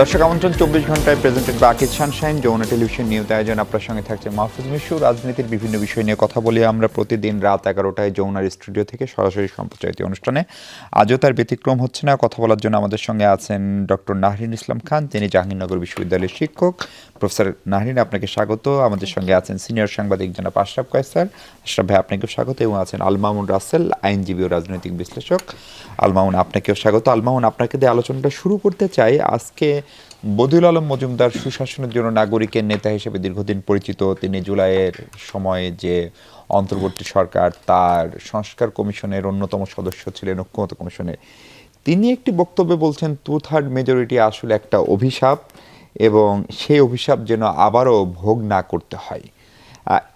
দর্শক আমন্ত্রণ 24 ঘন্টায় presented by Akij sunshine Jamuna television news আয়োজন। আপনার সঙ্গে থাকছে মাহফুজ মিশু। রাজনীতির বিভিন্ন বিষয় নিয়ে কথা বলি আমরা প্রতিদিন রাত 11টায় যমুনার স্টুডিও থেকে সরাসরি সম্প্রচারিত অনুষ্ঠানে। আজও তার ব্যতিক্রম হচ্ছে না। কথা বলার জন্য আমাদের সঙ্গে আছেন ডক্টর নাহরিন ইসলাম খান, তিনি জাহাঙ্গীরনগর বিশ্ববিদ্যালয়ের শিক্ষক। প্রফেসর নাহরিন, আপনাকে স্বাগত। আমাদের সঙ্গে আছেন সিনিয়র সাংবাদিক জনাব আশরাফ কায়সার। আশরাফ ভাই, আপনাকেও স্বাগত। এবং আছেন আল মামুন রাসেল, আইনজীবী ও রাজনৈতিক বিশ্লেষক। আল মামুন, আপনাকেও স্বাগত। আল মামুন, আপনাকে দিয়ে আলোচনাটা শুরু করতে চাই। আজকে বদিউল আলম মজুমদার সুশাসনের জন্য নাগরিকের নেতা হিসেবে দীর্ঘদিন পরিচিত। তিনি জুলাইয়ের সময়ে যে অন্তর্বর্তী সরকার তার সংস্কার কমিশনের অন্যতম সদস্য ছিলেন, ঐক্যমত্য কমিশনের। তিনি একটি বক্তব্যে বলছেন 2/3 মেজরিটি আসলে একটা অভিশাপ এবং সেই অভিশাপ যেন আবারও ভোগ না করতে হয়।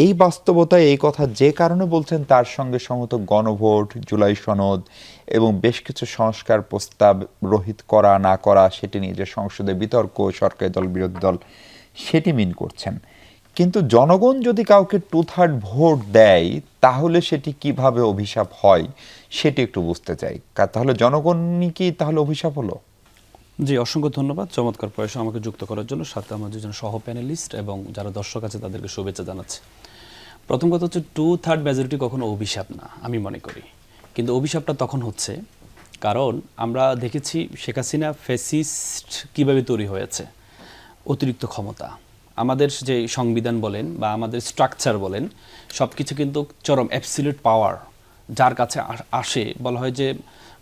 এই বাস্তবতায় এই কথা যে কারণে বলছেন তার সঙ্গে সম্মত গণভোট, জুলাই সনদ এবং বেশ কিছু সংস্কার প্রস্তাব রহিত করা না করা, সেটি নিয়ে যে সংসদে বিতর্ক, সরকারি দল বিরোধী দল সেটি মিন করছেন। কিন্তু জনগণ যদি কাউকে 2/3 ভোট দেয় তাহলে সেটি কিভাবে অভিশাপ হয় সেটি একটু বুঝতে চাই। তাহলে জনগণই কি তাহলে অভিশাপ হলো? জি, অসংখ্য ধন্যবাদ চমৎকার প্রশ্ন আমাকে যুক্ত করার জন্য। সাথে আমার দুজন সহ প্যানেলিস্ট এবং যারা দর্শক আছে তাদেরকে শুভেচ্ছা জানাচ্ছি। প্রথম কথা হচ্ছে 2/3 মেজরিটি কখনো অভিশাপ না, আমি মনে করি। কিন্তু অভিশাপটা তখন হচ্ছে কারণ আমরা দেখেছি শেখ হাসিনা ফ্যাসিস্ট কীভাবে তৈরি হয়েছে। অতিরিক্ত ক্ষমতা, আমাদের যে সংবিধান বলেন বা আমাদের স্ট্রাকচার বলেন, সব কিছু কিন্তু চরম অ্যাবসলিউট পাওয়ার যার কাছে আসে, বলা হয় যে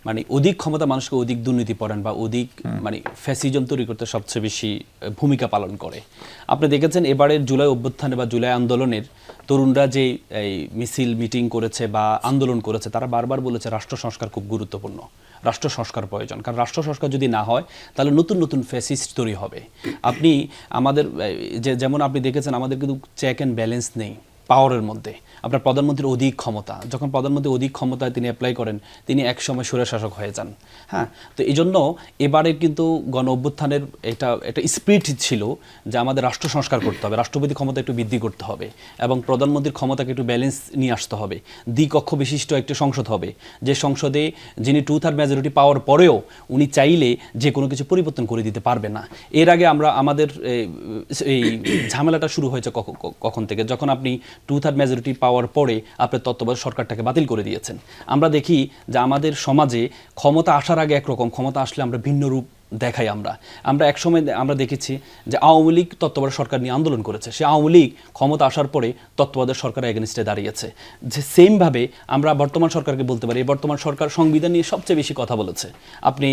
মানে অধিক ক্ষমতা মানুষকে অধিক দুর্নীতিপরায়ণ বা অধিক মানে ফ্যাসিজম তৈরি করতে সবচেয়ে বেশি ভূমিকা পালন করে। আপনি দেখেছেন এবারের জুলাই অভ্যুত্থানে বা জুলাই আন্দোলনের তরুণরা যে এই মিছিল মিটিং করেছে বা আন্দোলন করেছে, তারা বারবার বলেছে রাষ্ট্র সংস্কার খুব গুরুত্বপূর্ণ, রাষ্ট্র সংস্কার প্রয়োজন। কারণ রাষ্ট্র সংস্কার যদি না হয় তাহলে নতুন নতুন ফ্যাসিস্ট তৈরি হবে। আপনি আমাদের যেমন আপনি দেখেছেন আমাদের কিন্তু চেক অ্যান্ড ব্যালেন্স নেই পাওয়ারের মধ্যে। আপনার প্রধানমন্ত্রীর অধিক ক্ষমতা, যখন প্রধানমন্ত্রী অধিক ক্ষমতায় তিনি অ্যাপ্লাই করেন তিনি একসময় স্বৈরশাসক হয়ে যান। হ্যাঁ, তো এই জন্য এবারে কিন্তু গণ অভ্যুত্থানের এটা স্পিরিট ছিল যে আমাদের রাষ্ট্র সংস্কার করতে হবে, রাষ্ট্রপতি ক্ষমতা একটু বৃদ্ধি করতে হবে এবং প্রধানমন্ত্রীর ক্ষমতাকে একটু ব্যালেন্স নিয়ে আসতে হবে। দ্বিকক্ষ বিশিষ্ট একটি সংসদ হবে, যে সংসদে যিনি 2/3 মেজরিটি পাওয়ার পরেও উনি চাইলে যে কোনো কিছু পরিবর্তন করে দিতে পারবে না। এর আগে আমাদের এই ঝামেলাটা শুরু হয়েছে কখন থেকে, যখন আপনি 2/3 মেজরিটি পাওয়ার পরে আপনার তত্ত্বাবধায়ক সরকারটাকে বাতিল করে দিয়েছেন। আমরা দেখি যে আমাদের সমাজে ক্ষমতা আসার আগে একরকম, ক্ষমতা আসলে আমরা ভিন্ন রূপ দেখাই। আমরা একসময় আমরা দেখেছি যে আওয়ামী লীগ তত্ত্বাবধায়ক সরকার নিয়ে আন্দোলন করেছে, সে আওয়ামী লীগ ক্ষমতা আসার পরে তত্ত্বাবধায়ক সরকারের এগেনস্টে দাঁড়িয়েছে। যে সেমভাবে আমরা বর্তমান সরকারকে বলতে পারি, বর্তমান সরকার সংবিধান নিয়ে সবচেয়ে বেশি কথা বলেছে। আপনি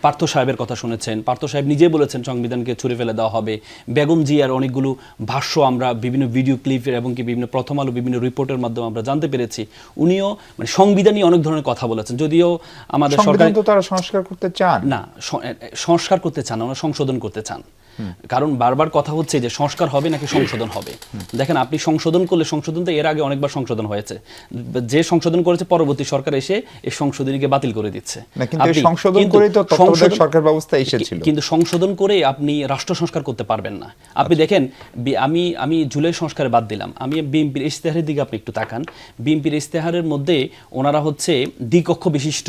পার্থ সাহেবের কথা শুনেছেন, পার্থ সাহেব নিজে বলেছেন সংবিধানকে ছুঁড়ে ফেলে দেওয়া হবে। বেগম জিয়ার অনেকগুলো ভাষ্য আমরা বিভিন্ন ভিডিও ক্লিপের এবং কি বিভিন্ন প্রথম আলো বিভিন্ন রিপোর্টের মাধ্যমে আমরা জানতে পেরেছি। উনিও মানে সংবিধান নিয়ে অনেক ধরনের কথা বলেছেন, যদিও আমাদের সরকার তো তারা সংস্কার করতে চান না, সংস্কার করতে চান, ওরা সংশোধন করতে চান। কারণ বারবার কথা হচ্ছে যে সংস্কার হবে নাকি সংশোধন হবে। দেখেন, আপনি সংশোধন করলে, সংশোধন তো এর আগে অনেকবার সংশোধন হয়েছে, যে সংশোধন করেছে পরবর্তী সরকার এসে এই সংশোধনীকে বাতিল করে দিচ্ছে। কিন্তু সংশোধন করে আপনি রাষ্ট্র সংস্কার করতে পারবেন না। আপনি দেখেন, আমি জুলাই সংস্কারে বাদ দিলাম, আমি বিএনপির ইশতেহারের দিকে আপনি একটু তাকান। বিএনপির ইশতেহারের মধ্যে ওনারা হচ্ছে দ্বিকক্ষ বিশিষ্ট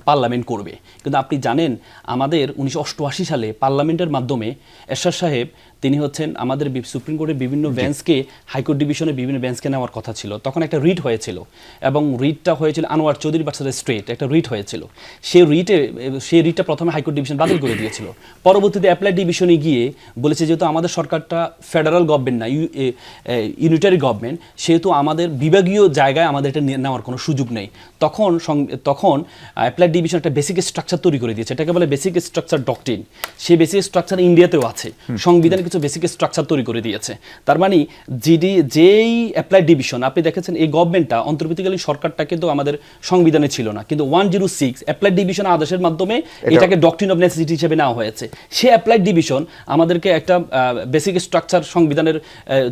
পার্লামেন্ট করবে। কিন্তু আপনি জানেন আমাদের 1988 সালে পার্লামেন্টের মাধ্যমে এরশাদ সাহেব তিনি হচ্ছেন আমাদের সুপ্রিম কোর্টের বিভিন্ন বেঞ্চকে, হাইকোর্ট ডিভিশনের বিভিন্ন বেঞ্চকে নেওয়ার কথা ছিল। তখন একটা রিট হয়েছিল এবং রিটটা হয়েছিল আনোয়ার চৌধুরী ভার্সেস স্ট্রেট, একটা রিট হয়েছিল। সেই রিটটা প্রথমে হাইকোর্ট ডিভিশন বাতিল করে দিয়েছিল। পরবর্তীতে অ্যাপ্লাই ডিভিশনে গিয়ে বলেছে যেহেতু আমাদের সরকারটা ফেডারেল গভর্নমেন্ট না, ইউনিটারি গভর্নমেন্ট, সেহেতু আমাদের বিভাগীয় জায়গায় আমাদের এটা নেওয়ার কোনো সুযোগ নেই। তখন অ্যাপ্লাই ডিভিশন একটা বেসিক স্ট্রাকচার তৈরি করে দিয়েছে, এটাকে বলে বেসিক স্ট্রাকচার ডকট্রিন। সেই বেসিক স্ট্রাকচার ইন্ডিয়াতেও আছে, সংবিধানে কিছু হচ্ছে বেসিক স্ট্রাকচার তৈরি করে দিয়েছে। তার মানে যেই অ্যাপ্লাই ডিভিশন আপনি দেখেছেন, এই গভর্নমেন্টটা অন্তর্বর্তীকালীন সরকারটা কিন্তু আমাদের সংবিধানে ছিল না, কিন্তু 106 অ্যাপ্লাই ডিভিশন আদেশের মাধ্যমে এটাকে ডক্ট্রিন অফ নেসেসিটি হিসেবে নেওয়া হয়েছে। সে অ্যাপ্লাইড ডিভিশন আমাদেরকে একটা বেসিক স্ট্রাকচার সংবিধানের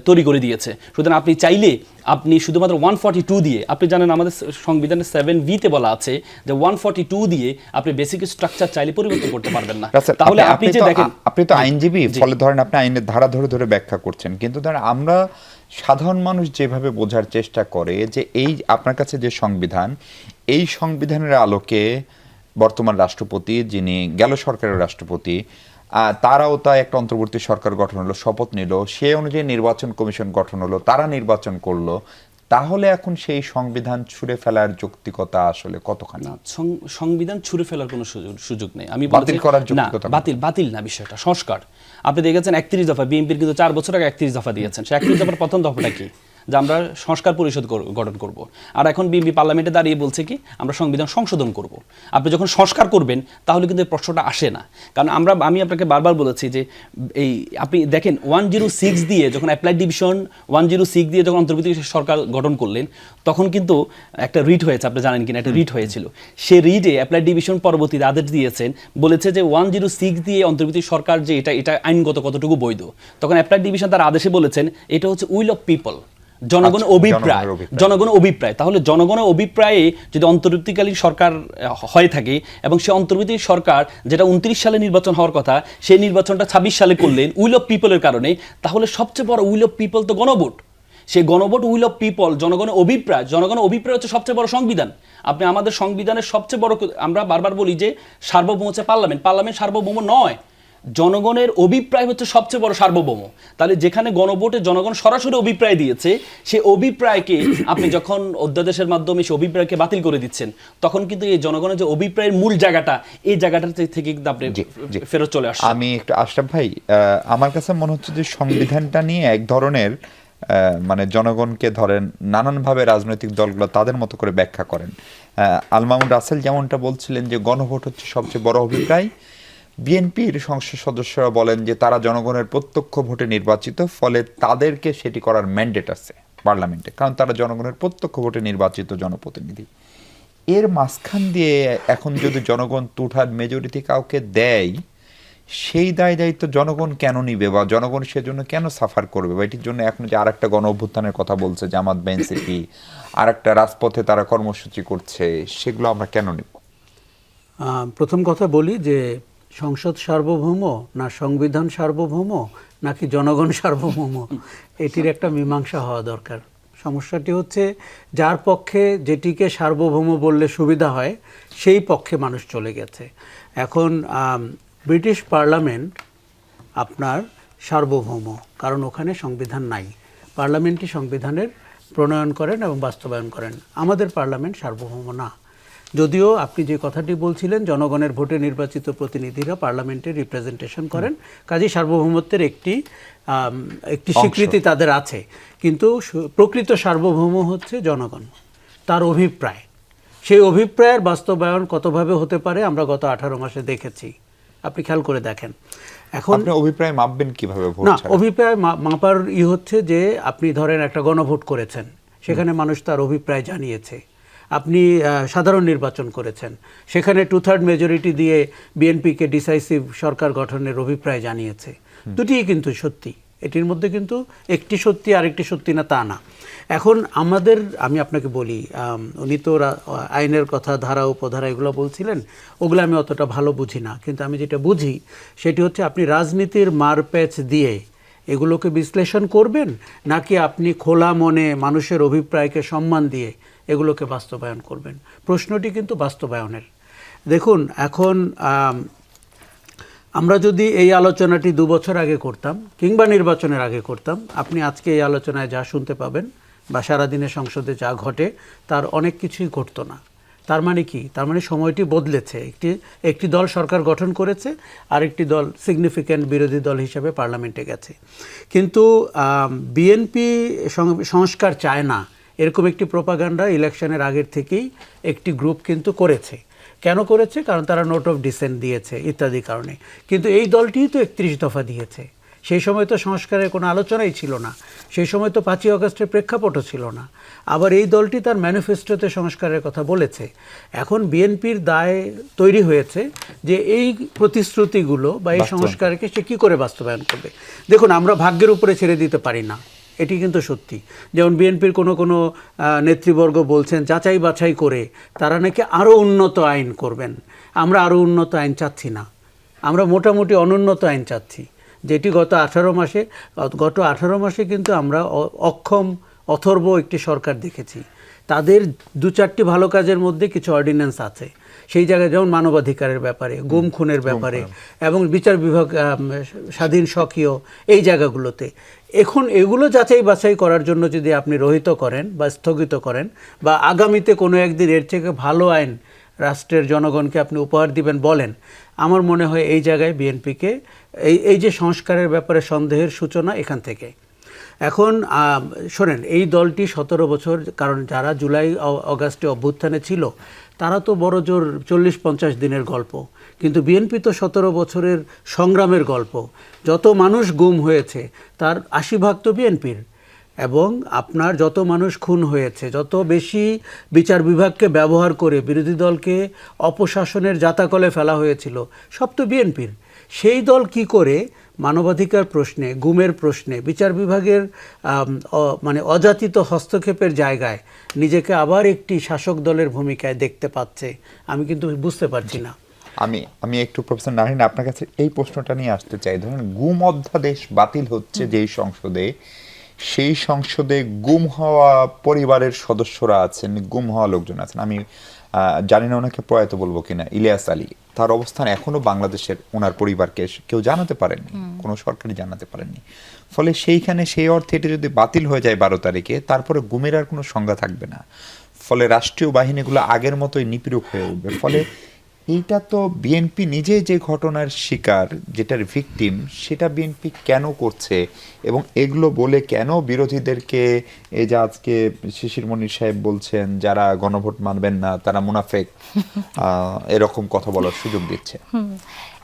তৈরি করে দিয়েছে। সুতরাং আপনি চাইলে আপনি শুধুমাত্র 142 দিয়ে, আপনি জানেন আমাদের সংবিধানের 7B-তে বলা আছে যে 142 দিয়ে আপনি বেসিক স্ট্রাকচার চাইলে পরিবর্তন করতে পারবেন না। তাহলে আপনি যে দেখেন, আপনি তো আইনজীবী, ফলে ধরেন আপনি আইনের ধারা ধরে ধরে ব্যাখ্যা করছেন, কিন্তু ধরেন আমরা সাধারণ মানুষ যেভাবে বোঝার চেষ্টা করে যে এই আপনার কাছে যে সংবিধান, এই সংবিধানের আলোকে বর্তমান রাষ্ট্রপতি, যিনি গেল সরকারের রাষ্ট্রপতি, তারাও তাই একটা অন্তর্বর্তী সরকার গঠন হলো, শপথ নিল, সে অনুযায়ী নির্বাচন কমিশন গঠন হলো, তারা নির্বাচন করলো, তাহলে এখন সেই সংবিধান ছুঁড়ে ফেলার যৌক্তিকতা আসলে কতখানি? সংবিধান ছুঁড়ে ফেলার কোনো সুযোগ নেই। আমি বাতিল করার যৌক্তিকতা বাতিল না, বিষয়টা সংস্কার। আপনি দেখেছেন 31 দফা, বিএনপির কিন্তু 4 বছর আগে 31 দফা দিয়েছেন। সে 31 দফার প্রথম দফাটা কি? যে আমরা সংস্কার পরিষদ গঠন করব। আর এখন বিএনপি পার্লামেন্টে দাঁড়িয়ে বলছে কি আমরা সংবিধান সংশোধন করব। আপনি যখন সংস্কার করবেন তাহলে কিন্তু এই প্রশ্নটা আসে না। কারণ আমি আপনাকে বারবার বলেছি যে এই আপনি দেখেন 106 দিয়ে যখন অ্যাপ্লাইড ডিভিশন 106 দিয়ে যখন অন্তর্বর্তী সরকার গঠন করলেন, তখন কিন্তু একটা রিট হয়েছে, আপনি জানেন কিনা, একটা রিট হয়েছিল। সে রিটে অ্যাপ্লাইড ডিভিশন পরবর্তীতে আদেশ দিয়েছেন, বলেছে যে 106 দিয়ে অন্তর্বর্তী সরকার যে এটা আইনগত কতটুকু বৈধ। তখন অ্যাপ্লাইড ডিভিশন তার আদেশে বলেছেন এটা হচ্ছে উইল অফ পিপল, জনগণের অভিপ্রায়। তাহলে জনগণের অভিপ্রায়ে যদি অন্তর্বর্তীকালীন সরকার হয়ে থাকে এবং সে অন্তর্বর্তী সরকার যেটা 29 সালে নির্বাচন হওয়ার কথা, সেই নির্বাচনটা 26 সালে করলেন উইল অফ পিপলের কারণে, তাহলে সবচেয়ে বড় উইল অফ পিপল তো গণভোট। সেই গণভোট উইল অফ পিপল, জনগণের অভিপ্রায় হচ্ছে সবচেয়ে বড় সংবিধান। আপনি আমাদের সংবিধানের সবচেয়ে বড়, আমরা বারবার বলি যে সার্বভৌম হচ্ছে পার্লামেন্ট সার্বভৌম নয়, জনগণের অভিপ্রায় হচ্ছে সবচেয়ে বড় সার্বভৌম। তাহলে যেখানে গণভোটে জনগণ সরাসরি অভিপ্রায় দিয়েছে, সেই অভিপ্রায়কে আপনি যখন অধ্যাদেশের মাধ্যমে সেই অভিপ্রায়কে বাতিল করে দিচ্ছেন, তখন কিন্তু এই জনগণের যে অভিপ্রায়ের মূল জায়গাটা, এই জায়গাটা থেকে কিন্তু আপনি ফেরত চলে আসছেন। আমি একটু আশরাফ ভাই, আমার কাছে মনে হচ্ছে যে সংবিধানটা নিয়ে এক ধরনের মানে জনগণকে ধরেন নানানভাবে রাজনৈতিক দলগুলো তাদের মতো করে ব্যাখ্যা করেন। আল মামুন রাসেল যেমনটা বলছিলেন যে গণভোট হচ্ছে সবচেয়ে বড় অভিপ্রায়, বিএনপির সংসদ সদস্যরা বলেন যে তারা জনগণের প্রত্যক্ষ ভোটে নির্বাচিত, ফলে তাদেরকে সেটি করার ম্যান্ডেট আছে পার্লামেন্টে, কারণ তারা জনগণের প্রত্যক্ষ ভোটে নির্বাচিত জনপ্রতিনিধি। এর মাঝখান দিয়ে এখন যদি জনগণ টুথার্ড মেজরিটি কাউকে দেয়, সেই দায়িত্ব জনগণ কেন নিবে, বা জনগণ সেজন্য কেন সাফার করবে? বা এটির জন্য এখন যে আরেকটা গণ অভ্যুত্থানের কথা বলছে জামাত বা এনসিপি, আরেকটা রাজপথে তারা কর্মসূচি করছে, সেগুলো আমরা কেন নিব? প্রথম কথা বলি যে সংসদ সার্বভৌম না সংবিধান সার্বভৌম নাকি জনগণ সার্বভৌম, এটির একটা মীমাংসা হওয়া দরকার। সমস্যাটি হচ্ছে যার পক্ষে যেটিকে সার্বভৌম বললে সুবিধা হয় সেই পক্ষে মানুষ চলে গেছে। এখন ব্রিটিশ পার্লামেন্ট আপনার সার্বভৌম, কারণ ওখানে সংবিধান নাই। পার্লামেন্টই সংবিধানের প্রণয়ন করেন এবং বাস্তবায়ন করেন। আমাদের পার্লামেন্ট সার্বভৌম না, যদিও আপনি যে কথাটি বলছিলেন জনগণের ভোটে নির্বাচিত প্রতিনিধিরা পার্লামেন্টে রিপ্রেজেন্টেশন করেন, কাজেই সার্বভৌমত্বের একটি স্বীকৃতি তাদের আছে। কিন্তু প্রকৃত সার্বভৌম হচ্ছে জনগণ, তার অভিপ্রায়। সেই অভিপ্রায়ের বাস্তবায়ন কতভাবে হতে পারে আমরা গত 18 মাসে দেখেছি, আপনি খেয়াল করে দেখেন। এখন অভিপ্রায় মাপবেন কিভাবে? না, অভিপ্রায় মাপার হচ্ছে যে আপনি ধরেন একটা গণভোট করেছেন, সেখানে মানুষ তার অভিপ্রায় জানিয়েছে। আপনি সাধারণ নির্বাচন করেছেন, সেখানে 2/3 মেজরিটি দিয়ে বিএনপিকে ডিসাইসিভ সরকার গঠনের অভিপ্রায় জানিয়েছে। দুটিই কিন্তু সত্যি, এটির মধ্যে কিন্তু একটি সত্যি আরেকটি সত্যি না তা না। এখন আমি আপনাকে বলি, উনি তো আইনের কথা, ধারা উপধারা এগুলো বলছিলেন, ওগুলো আমি অতটা ভালো বুঝি না, কিন্তু আমি যেটা বুঝি সেটি হচ্ছে আপনি রাজনীতির মারপ্যাচ দিয়ে এগুলোকে বিশ্লেষণ করবেন, নাকি আপনি খোলা মনে মানুষের অভিপ্রায়কে সম্মান দিয়ে এগুলোকে বাস্তবায়ন করবেন। প্রশ্নটি কিন্তু বাস্তবায়নের। দেখুন, এখন আমরা যদি এই আলোচনাটি 2 বছর আগে করতাম কিংবা নির্বাচনের আগে করতাম, আপনি আজকে এই আলোচনায় যা শুনতে পাবেন বা সারাদিনে সংসদে যা ঘটে তার অনেক কিছুই ঘটতো না। তার মানে কি? তার মানে সময়টি বদলেছে। একটি দল সরকার গঠন করেছে, আরেকটি দল সিগনিফিক্যান্ট বিরোধী দল হিসেবে পার্লামেন্টে গেছে। কিন্তু বিএনপি সংস্কার চায় না, এরকম একটি প্রোপাগান্ডা ইলেকশনের আগের থেকেই একটি গ্রুপ কিন্তু করেছে। কেন করেছে? কারণ তারা নোট অফ ডিসেন্ট দিয়েছে ইত্যাদি কারণে। কিন্তু এই দলটিই তো 31 দফা দিয়েছে, সেই সময় তো সংস্কারের কোনো আলোচনাই ছিল না, সেই সময় তো 5ই আগস্টের প্রেক্ষাপটও ছিল না। আবার এই দলটি তার ম্যানিফেস্টোতে সংস্কারের কথা বলেছে। এখন বিএনপির দায় তৈরি হয়েছে যে এই প্রতিশ্রুতিগুলো বা এই সংস্কারকে সে কী করে বাস্তবায়ন করবে। দেখুন, আমরা ভাগ্যের উপরে ছেড়ে দিতে পারি না, এটি কিন্তু সত্যি। যেমন বিএনপির কোনো নেতৃবর্গ বলছেন যাচাই বাছাই করে তারা নাকি আরও উন্নত আইন করবেন। আমরা আরও উন্নত আইন চাচ্ছি না, আমরা মোটামুটি অনুন্নত আইন চাচ্ছি, যেটি গত 18 মাসে কিন্তু আমরা অথর্ব একটি সরকার দেখেছি। তাদের 2-4টি ভালো কাজের মধ্যে কিছু অর্ডিন্যান্স আছে সেই জায়গায়, যেমন মানবাধিকারের ব্যাপারে, গুম খুনের ব্যাপারে এবং বিচার বিভাগ স্বাধীন স্বকীয় এই জায়গাগুলোতে। এখন এগুলো যাচাই বাছাই করার জন্য যদি আপনি রহিত করেন বা স্থগিত করেন বা আগামীতে কোনো একদিন এর থেকে ভালো আইন রাষ্ট্রের জনগণকে আপনি উপহার দিবেন বলেন, আমার মনে হয় এই জায়গায় বিএনপিকে এই যে সংস্কারের ব্যাপারে সন্দেহের সূচনা এখান থেকে। এখন শোনেন, এই দলটি 17 বছর, কারণ যারা জুলাই অগাস্টে অভ্যুত্থানে ছিল তারা তো বড় জোর 40-50 দিনের গল্প, কিন্তু বিএনপি তো 17 বছরের সংগ্রামের গল্প। যত মানুষ গুম হয়েছে তার 80% তো বিএনপির, এবং আপনার যত মানুষ খুন হয়েছে, যত বেশি বিচার বিভাগকে ব্যবহার করে বিরোধী দলকে অপশাসনের জাতাকলে ফেলা হয়েছিল, সব তো বিএনপির। সেই দল কি করে মানবাধিকার প্রশ্নে, গুমের প্রশ্নে, বিচার বিভাগের মানে অযাচিত হস্তক্ষেপের জায়গায় নিজেকে আবার একটি শাসক দলের ভূমিকায় দেখতে পাচ্ছে, আমি কিন্তু বুঝতে পারছি না। আমি একটু প্রফেসর নাহিন আপনার কাছে এই প্রশ্নটা নিয়ে আসতে চাই। ধরুন, গুম অধ্যাদেশ বাতিল হচ্ছে যেই সংসদে, সেই সংসদে গুম হওয়া পরিবারের সদস্যরা আছেন, গুম হওয়া লোকজন আছেন। আমি জানি না ওনাকে প্রয়াত বলবো কিনা, ইলিয়াস আলী, তার অবস্থান এখনো বাংলাদেশের ওনার পরিবারকে কেউ জানাতে পারেননি, কোনো সরকারি জানাতে পারেননি। ফলে সেইখানে সেই অর্থে এটা যদি বাতিল হয়ে যায় 12 তারিখে, তারপরে গুমের আর কোনো সংজ্ঞা থাকবে না। ফলে রাষ্ট্রীয় বাহিনীগুলো আগের মতোই নিপীড়ক হয়ে উঠবে। ফলে এইটা তো বিএনপি নিজে যে ঘটনার শিকার, যেটার ভিকটিম, সেটা বিএনপি কেন করছে এবং এগুলো বলে কেন বিরোধীদেরকে, এই যে আজকে শিশির মনির সাহেব বলছেন যারা গণভোট মানবেন না তারা মুনাফেক, এরকম কথা বলার সুযোগ দিচ্ছে?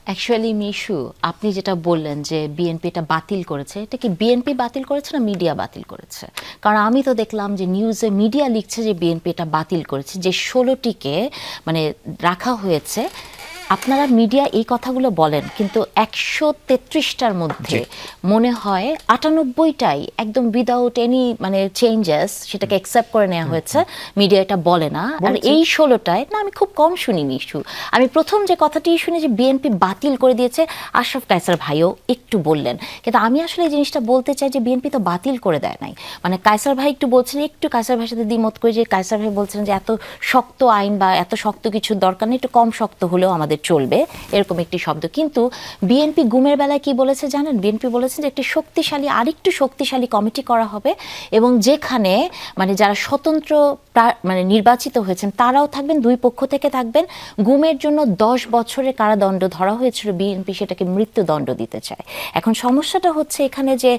অ্যাকচুয়ালি মিশু, আপনি যেটা বললেন যে বিএনপি এটা বাতিল করেছে, এটা কি বিএনপি বাতিল করেছে না মিডিয়া বাতিল করেছে? কারণ আমি তো দেখলাম যে নিউজে মিডিয়া লিখছে যে বিএনপি এটা বাতিল করেছে, যে 16টিকে মানে রাখা হয়েছে। আপনারা মিডিয়া এই কথাগুলো বলেন, কিন্তু 133টার মধ্যে মনে হয় 98টাই একদম উইদাউট এনি মানে চেঞ্জেস সেটাকে অ্যাকসেপ্ট করে নেওয়া হয়েছে। মিডিয়া এটা বলে না। আর এই 16টায় না, আমি খুব কম শুনিনি ইস্যু। আমি প্রথম যে কথাটি শুনি যে বিএনপি বাতিল করে দিয়েছে, আশরাফ কায়সার ভাইও একটু বললেন, কিন্তু আমি আসলে এই জিনিসটা বলতে চাই যে বিএনপি তো বাতিল করে দেয় নাই। মানে কায়সার ভাই একটু বলছেন, একটু কায়সার ভাইয়ের সাথে দ্বিমত করে, যে কায়সার ভাই বলছেন যে এত শক্ত আইন বা এত শক্ত কিছুর দরকার নেই, একটু কম শক্ত হলেও আমাদের চলবে, এরকম একটি শব্দ। কিন্তু বিএনপি গুমের বেলায় কি বলেছে জানেন? বিএনপি বলেছে যে একটি শক্তিশালী, আরেকটু শক্তিশালী কমিটি করা হবে, এবং যেখানে মানে যারা স্বতন্ত্র মানে নির্বাচিত হয়েছেন তারাও থাকবেন, দুই পক্ষ থেকে থাকবেন। গুমের জন্য 10 বছরের কারাদণ্ড ধরা হয়েছিল, বিএনপি সেটাকে মৃত্যুদণ্ড দিতে চায়। এখন সমস্যাটা হচ্ছে এখানে যে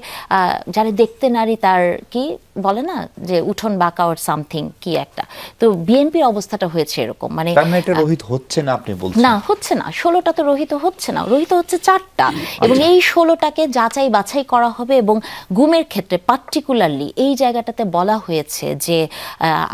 যারা দেখতে নারী তার কি বলে না যে উঠোন বাঁকা ওর সামথিং কি একটা, তো বিএনপির অবস্থাটা হয়েছে এরকম। মানে এটা রোহিত হচ্ছে না, আপনি বলছেন না হচ্ছে না, 16টা তো রহিত হচ্ছে না, রহিত হচ্ছে 4টা, এবং এই 16টাকে যাচাই বাছাই করা হবে। এবং গুমের ক্ষেত্রে পার্টিকুলারলি এই জায়গাটাতে বলা হয়েছে যে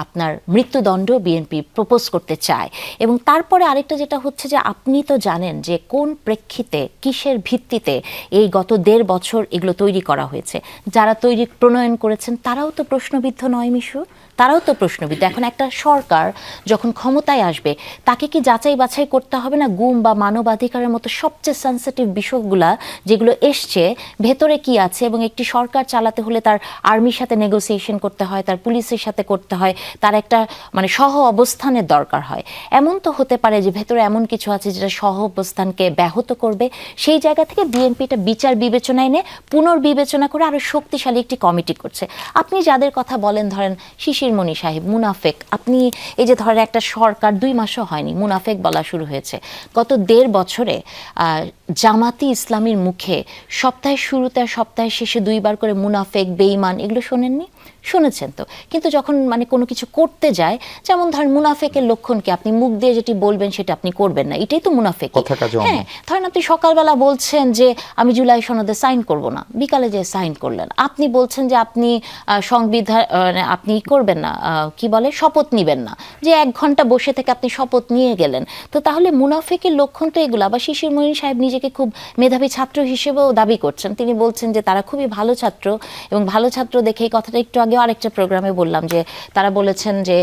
আপনার মৃত্যুদণ্ড বিএনপি প্রপোজ করতে চায়। এবং তারপরে আরেকটা যেটা হচ্ছে যে আপনি তো জানেন যে কোন প্রেক্ষিতে, কিসের ভিত্তিতে এই গত 1.5 বছর এগুলো তৈরি করা হয়েছে। যারা তৈরি প্রণয়ন করেছেন তারাও তো প্রশ্নবিদ্ধ নয় মিশু, তারাও তো প্রশ্নবিদ্ধ। এখন একটা সরকার যখন ক্ষমতায় আসবে তাকে কি যাচাই বাছাই করতে হবে না গুম বা মানবাধিকারের মতো সবচেয়ে সেন্সিটিভ বিষয়গুলা যেগুলো এসছে ভেতরে কি আছে? এবং একটি সরকার চালাতে হলে তার আর্মির সাথে নেগোসিয়েশন করতে হয়, তার পুলিশের সাথে করতে হয়, তার একটা মানে সহ অবস্থানের দরকার হয়। এমন তো হতে পারে যে ভেতরে এমন কিছু আছে যেটা সহ অবস্থানকে ব্যাহত করবে। সেই জায়গা থেকে বিএনপি এটা বিচার বিবেচনায় নিয়ে পুনর্বিবেচনা করে আরো শক্তিশালী একটি কমিটি করছে। আপনি যাদের কথা বলেন, ধরেন শিশির মনি সাহেব মুনাফেক, আপনি এই যে ধরেন একটা সরকার 2 মাসও হয়নি মুনাফেক বলা শুরু হয়েছে। গত 1.5 বছরে জামাতি ইসলামীর মুখে সপ্তাহের শুরুতে আর সপ্তাহের শেষে 2 বার করে মুনাফেক, বেঈমান এগুলো শোনেননি? শুনেছেন তো। কিন্তু যখন মানে কোনো কিছু করতে যায়, যেমন ধরেন মুনাফেকের লক্ষণ কি, আপনি মুখ দিয়ে যেটি বলবেন সেটা আপনি করবেন না, এটাই তো মুনাফেক। কথা কাজে অমন। হ্যাঁ, ধরেন আপনি সকালবেলা বলছেন যে আমি জুলাই সনদে সাইন করব না, বিকালে যে সাইন করলেন। আপনি বলছেন যে আপনি সংবিধান আপনি করবেন না, কি বলে, শপথ নিবেন না, যে 1 ঘন্টা বসে থেকে আপনি শপথ নিয়ে গেলেন। তো তাহলে মুনাফেকের লক্ষণ তো এগুলো। আবার শিশির মনির সাহেব নিজেকে খুব মেধাবী ছাত্র হিসেবেও দাবি করছেন। তিনি বলছেন যে তারা খুবই ভালো ছাত্র, এবং ভালো ছাত্র দেখে এই কথাটা একটু আগে আরেকটা প্রোগ্রামে বললাম যে তারা বলেছেন যে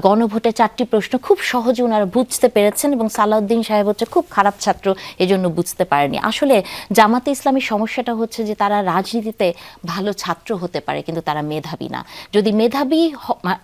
গণভোটে 4টি প্রশ্ন খুব সহজে ওনারা বুঝতে পেরেছেন, এবং সালাউদ্দিন সাহেব হচ্ছে খুব খারাপ ছাত্র, এজন্য বুঝতে পারেনি। আসলে জামাতে ইসলামীর সমস্যাটা হচ্ছে যে তারা রাজনীতিতে ভালো ছাত্র হতে পারে, কিন্তু তারা মেধাবী না। যদি মেধাবী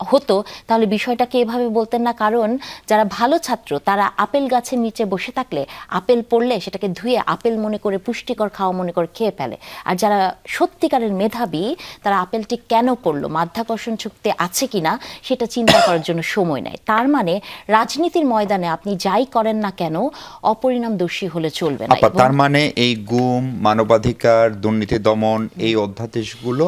হতো তাহলে বিষয়টাকে এভাবে বলতেন না, কারণ যারা ভালো ছাত্র তারা আপেল গাছের নিচে বসে থাকলে আপেল পড়লে সেটাকে ধুয়ে আপেল মনে করে, পুষ্টিকর খাওয়া মনে করে খেয়ে ফেলে। আর যারা সত্যিকারের মেধাবী তারা আপেলটি কেন পড়লো, মাধ্যাকর্ষণ শক্তি আছে কিনা সেটা চিন্তা করার জন্য সময় নেয়। তার মানে রাজনীতির ময়দানে আপনি যাই করেন না কেন অপরিণামদর্শী হলে চলবে না। তার মানে এই গুম, মানবাধিকার, দুর্নীতি দমন এই অধ্যাদেশগুলো